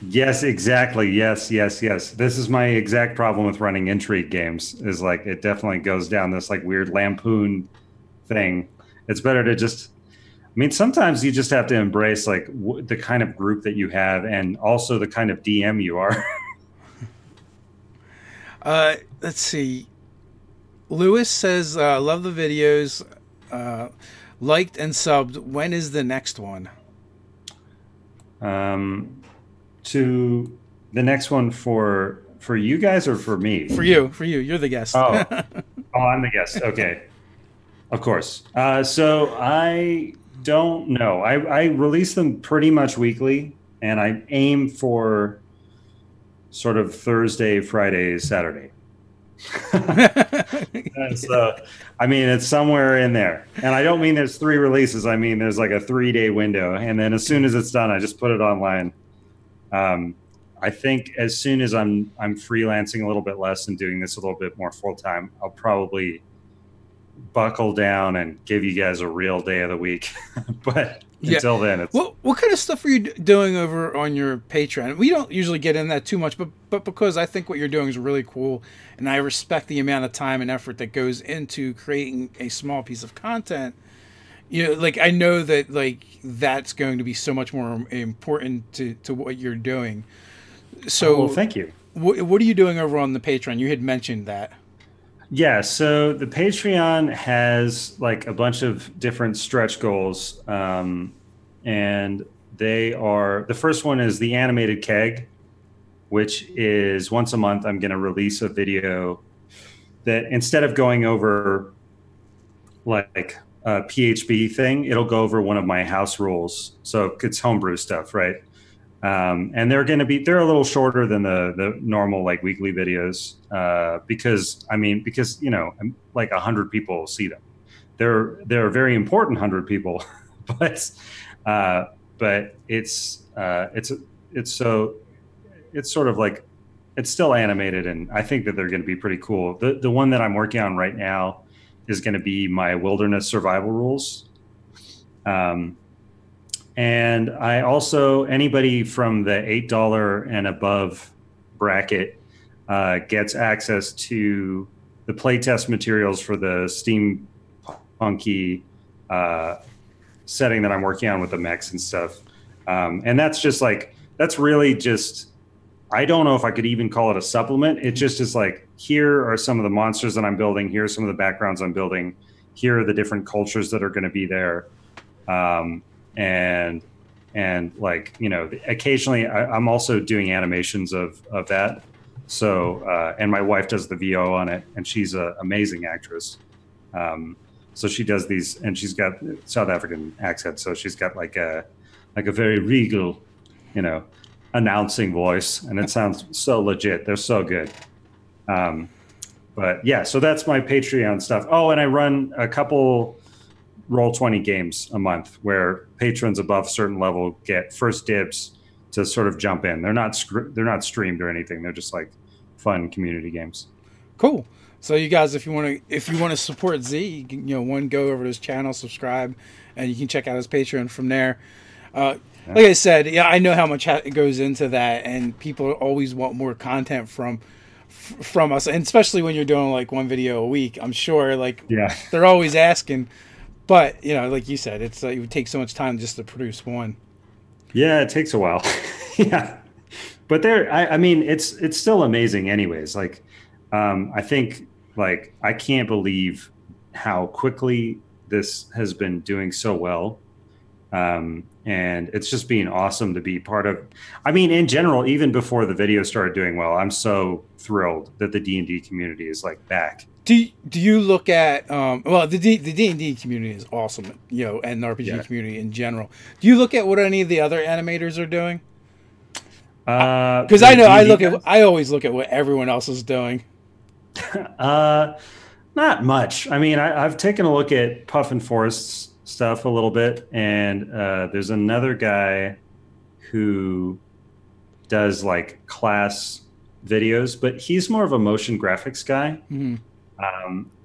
Yes, exactly. Yes. This is my exact problem with running intrigue games, is like it definitely goes down this like weird lampoon thing. It's better to just mean, sometimes you just have to embrace like the kind of group that you have, and also the kind of DM you are. Let's see. Lewis says, "Love the videos, liked and subbed. When is the next one?" To the next one for you guys or for me? For you. You're the guest. Oh, I'm the guest. Okay, of course. So I don't know. I release them pretty much weekly, and I aim for sort of Thursday, Friday, Saturday. So, I mean, it's somewhere in there. And I don't mean there's 3 releases. I mean, there's like a 3-day window. And then as soon as it's done, I just put it online. I think as soon as I'm freelancing a little bit less and doing this a little bit more full time, I'll probably buckle down and give you guys a real day of the week. But until then, it's what kind of stuff are you doing over on your Patreon? We don't usually get in that too much, but because I think what you're doing is really cool, and I respect the amount of time and effort that goes into creating a small piece of content. You know, like I know that like that's going to be so much more important to what you're doing. So, well, thank you. What are you doing over on the Patreon? You had mentioned that. Yeah, so the Patreon has like a bunch of different stretch goals, and they are, the first one is the animated keg, which is once a month I'm going to release a video that instead of going over like a PHP thing, it'll go over one of my house rules. So it's homebrew stuff, right? And they're a little shorter than the normal like weekly videos, because you know, like 100 people see them. They're a very important 100 people, but it's sort of like, it's still animated, and I think that they're going to be pretty cool. The one that I'm working on right now is going to be my wilderness survival rules. And I also, anybody from the $8 and above bracket gets access to the playtest materials for the steampunky setting that I'm working on with the mechs and stuff. And that's just like, that's really just, I don't know if I could even call it a supplement. It just is like, here are some of the monsters that I'm building. Here are some of the backgrounds I'm building. Here are the different cultures that are going to be there. And like, you know, occasionally I'm also doing animations of that. So, and my wife does the VO on it, and she's an amazing actress. So she does these, and she's got South African accent. So she's got like a very regal, you know, announcing voice, and it sounds so legit. They're so good. But yeah, so that's my Patreon stuff. Oh, and I run a couple Roll20 games a month where patrons above a certain level get first dibs to sort of jump in. They're not streamed or anything. They're just like fun community games. Cool. So you guys, if you want to support Zee, you can, go over to his channel, subscribe, and you can check out his Patreon from there. Like I said, yeah, I know how much goes into that, and people always want more content from us, and especially when you're doing like one video a week. I'm sure, like, they're always asking. But, you know, like you said, it would take so much time just to produce one. Yeah, it takes a while. Yeah. But I mean, it's still amazing anyways. Like, I think, like, I can't believe how quickly this has been doing so well. And it's just been awesome to be part of. I mean, in general, even before the video started doing well, I'm so thrilled that the D&D community is like back. Do you look at the D&D community is awesome, you know, and the RPG community in general. Do you look at what any of the other animators are doing? Because I know I always look at what everyone else is doing. Not much. I mean, I've taken a look at Puff and Forrest's stuff a little bit, and there's another guy who does like class videos, but he's more of a motion graphics guy. Mm-hmm.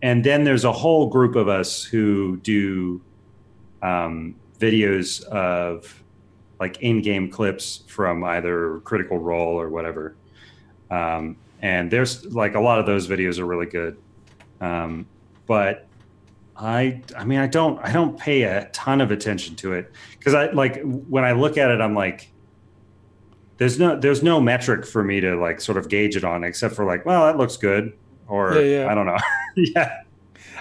And then there's a whole group of us who do videos of like in-game clips from either Critical Role or whatever. And there's like a lot of those videos are really good. But I mean, I don't pay a ton of attention to it because I like when I look at it, I'm like, there's no metric for me to like sort of gauge it on except for like, well, that looks good, Yeah, or yeah. I don't know. Yeah.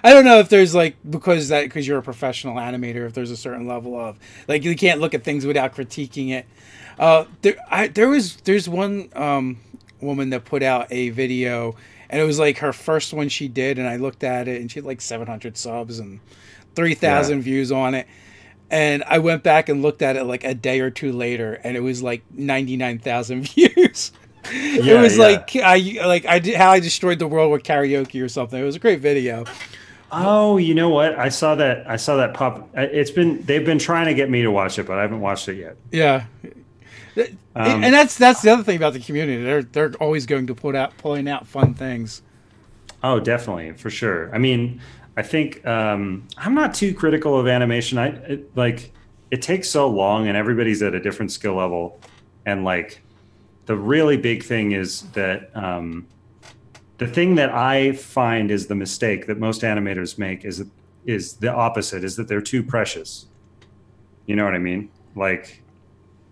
I don't know if there's like because you're a professional animator, if there's a certain level of like you can't look at things without critiquing it. There's one woman that put out a video, and it was like her first one she did, and I looked at it, and she had like 700 subs and Yeah. 3,000 views on it. And I went back and looked at it like a day or two later, and it was like 99,000 views. It Yeah. was Yeah. like I did how I destroyed the world with karaoke or something. It was a great video. Oh, you know what? I saw that pop. They've been trying to get me to watch it, but I haven't watched it yet. Yeah, and Um, that's the other thing about the community. They're always going to pulling out fun things. oh, definitely, for sure. I mean, I think I'm not too critical of animation. Like it takes so long, and everybody's at a different skill level, and like the really big thing is that the thing that I find is the mistake that most animators make is the opposite, is that they're too precious. You know what I mean? Like,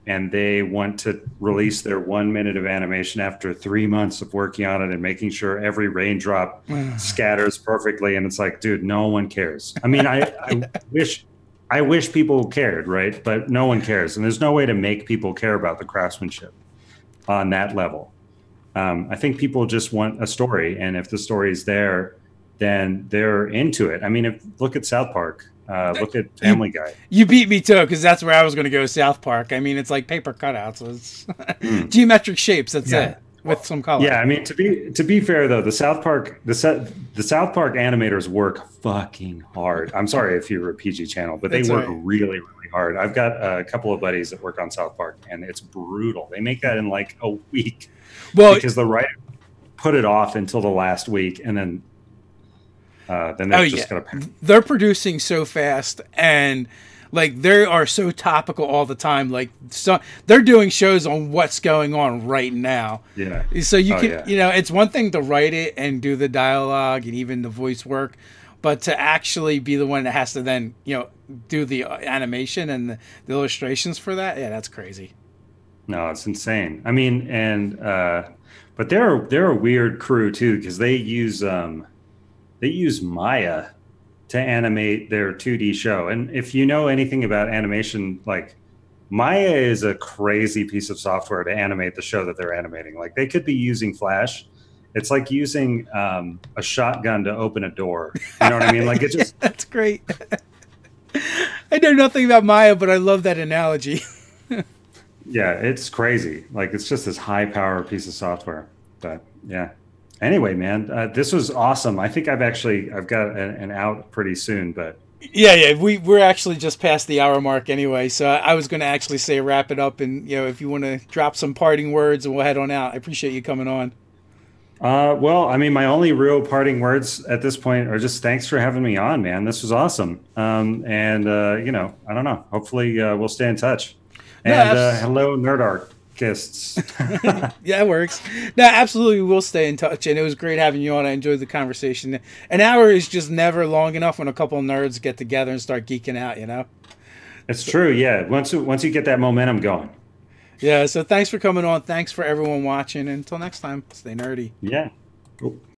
and they want to release their 1 minute of animation after 3 months of working on it and making sure every raindrop scatters perfectly. And it's like, dude, no one cares. I mean, I wish people cared, right? But no one cares. And there's no way to make people care about the craftsmanship on that level. I think people just want a story. And if the story is there, then they're into it. I mean, look at South Park. Look at You Family Guy. you beat me too because that's where I was going to go. South Park. I mean, it's like paper cutouts. It's Mm. geometric shapes. That's Yeah. it with some color. Yeah, I mean to be fair though, the South Park animators work fucking hard. I'm sorry if you're a PG channel, but they That's work right. really really hard. I've got a couple of buddies that work on South Park, and it's brutal. They make that in like a week Well, because the writer put it off until the last week, and then oh they're yeah, just gonna. they're producing so fast and like they are so topical all the time. Like so, they're doing shows on what's going on right now. Yeah. So you Oh can, yeah. it's one thing to write it and do the dialogue and even the voice work, but to actually be the one that has to then, do the animation and the illustrations for that, yeah, that's crazy. No, it's insane. I mean, and but they're a weird crew too because they use Maya to animate their 2D show. And if you know anything about animation, like Maya is a crazy piece of software to animate the show that they're animating. Like they could be using Flash. It's like using a shotgun to open a door. You know what I mean? Like it Yeah, just, that's great. I know nothing about Maya, but I love that analogy. yeah, it's crazy. Like it's just this high power piece of software. But yeah. Anyway, man, this was awesome. I think I've got an out pretty soon, but Yeah, yeah, we're actually just past the hour mark anyway, so I was going to actually say wrap it up, and if you want to drop some parting words, and we'll head on out. I appreciate you coming on. well, I mean, my only real parting words at this point are just thanks for having me on, man. This was awesome. And I don't know. Hopefully, we'll stay in touch. No, And hello, Nerdarchists. yeah, it works. No, absolutely, we'll stay in touch, and it was great having you on. I enjoyed the conversation. An hour is just never long enough when a couple of nerds get together and start geeking out. It's true. Yeah. Once you get that momentum going. Yeah, so thanks for coming on. Thanks for everyone watching. Until next time, stay nerdy. Yeah. Cool.